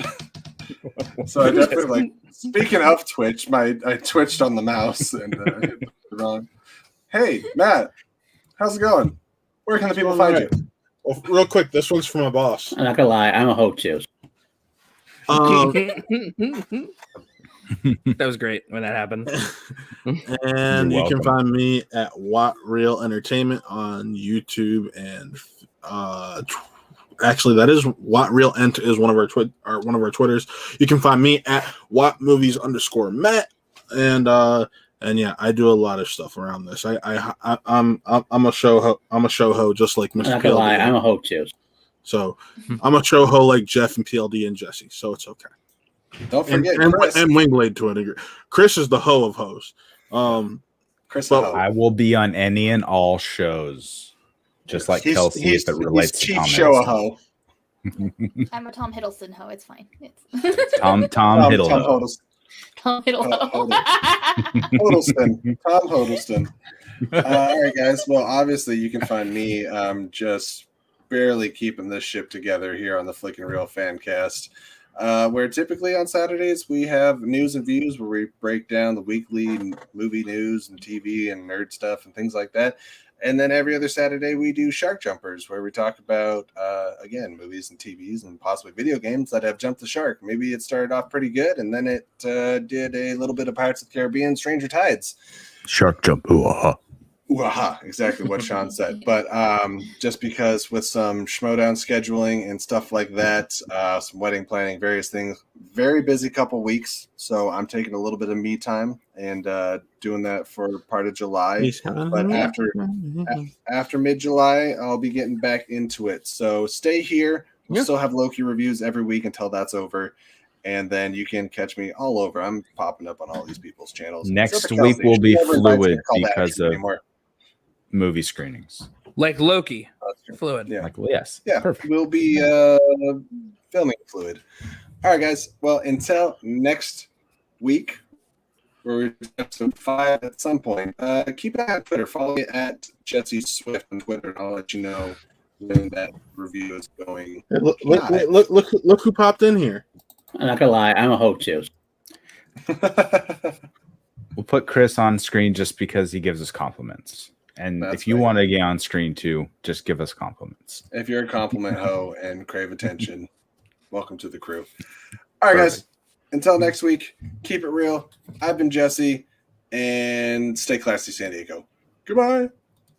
So I definitely speaking of Twitch, I twitched on the mouse and hit the wrong. Hey Matt, how's it going? Where can the people find you? Well, real quick, this one's from my boss. I'm not gonna lie, I'm a hoe too. That was great when that happened. And you can find me at What Real Entertainment on YouTube and actually that is What Real Ent is one of our Twitters. You can find me at WhatMovies_Matt and yeah, I do a lot of stuff around this. I'm a show ho just like Mr. I'm not gonna lie, I'm a hoe too. So I'm a show ho like Jeff and PLD and Jesse. So it's okay. Don't forget and Chris. And Wingblade to a degree. Chris is the hoe of hoes. Chris, I will be on any and all shows, just like Kelsey if it relates to chief comments. show ho. I'm a Tom Hiddleston hoe. It's fine. Tom Hiddleston. Tom Hiddleston. Tom Hiddleston. All right, guys. Well, obviously, you can find me just barely keeping this ship together here on the Flick and Reel Fancast, where typically on Saturdays we have news and views where we break down the weekly movie news and TV and nerd stuff and things like that. And then every other Saturday we do Shark Jumpers, where we talk about, again, movies and TVs and possibly video games that have jumped the shark. Maybe it started off pretty good, and then it did a little bit of Pirates of the Caribbean, Stranger Tides. Shark jump. Ooh, aha. Ooh, aha, exactly what Sean said. But just because with some schmodown scheduling and stuff like that, some wedding planning, various things, very busy couple weeks. So I'm taking a little bit of me time and doing that for part of July. But after mid-July, I'll be getting back into it. So stay here. We'll still have Loki reviews every week until that's over. And then you can catch me all over. I'm popping up on all these people's channels. Next week will be fluid because of movie screenings. Like Loki. Fluid. Yeah. Yes. Yeah. Perfect. We'll be filming fluid. All right, guys. Well, until next week, where we're episode 5 at some point, keep an eye on Twitter. Follow me at Jesse Swift on Twitter, and I'll let you know when that review is going. Hey, look who popped in here. I'm not gonna lie, I'm a hoe too. We'll put Chris on screen just because he gives us compliments. And if you want to get on screen too, just give us compliments. If you're a compliment hoe and crave attention, welcome to the crew. All right, guys. Until next week, keep it real. I've been Jesse, and stay classy, San Diego. Goodbye.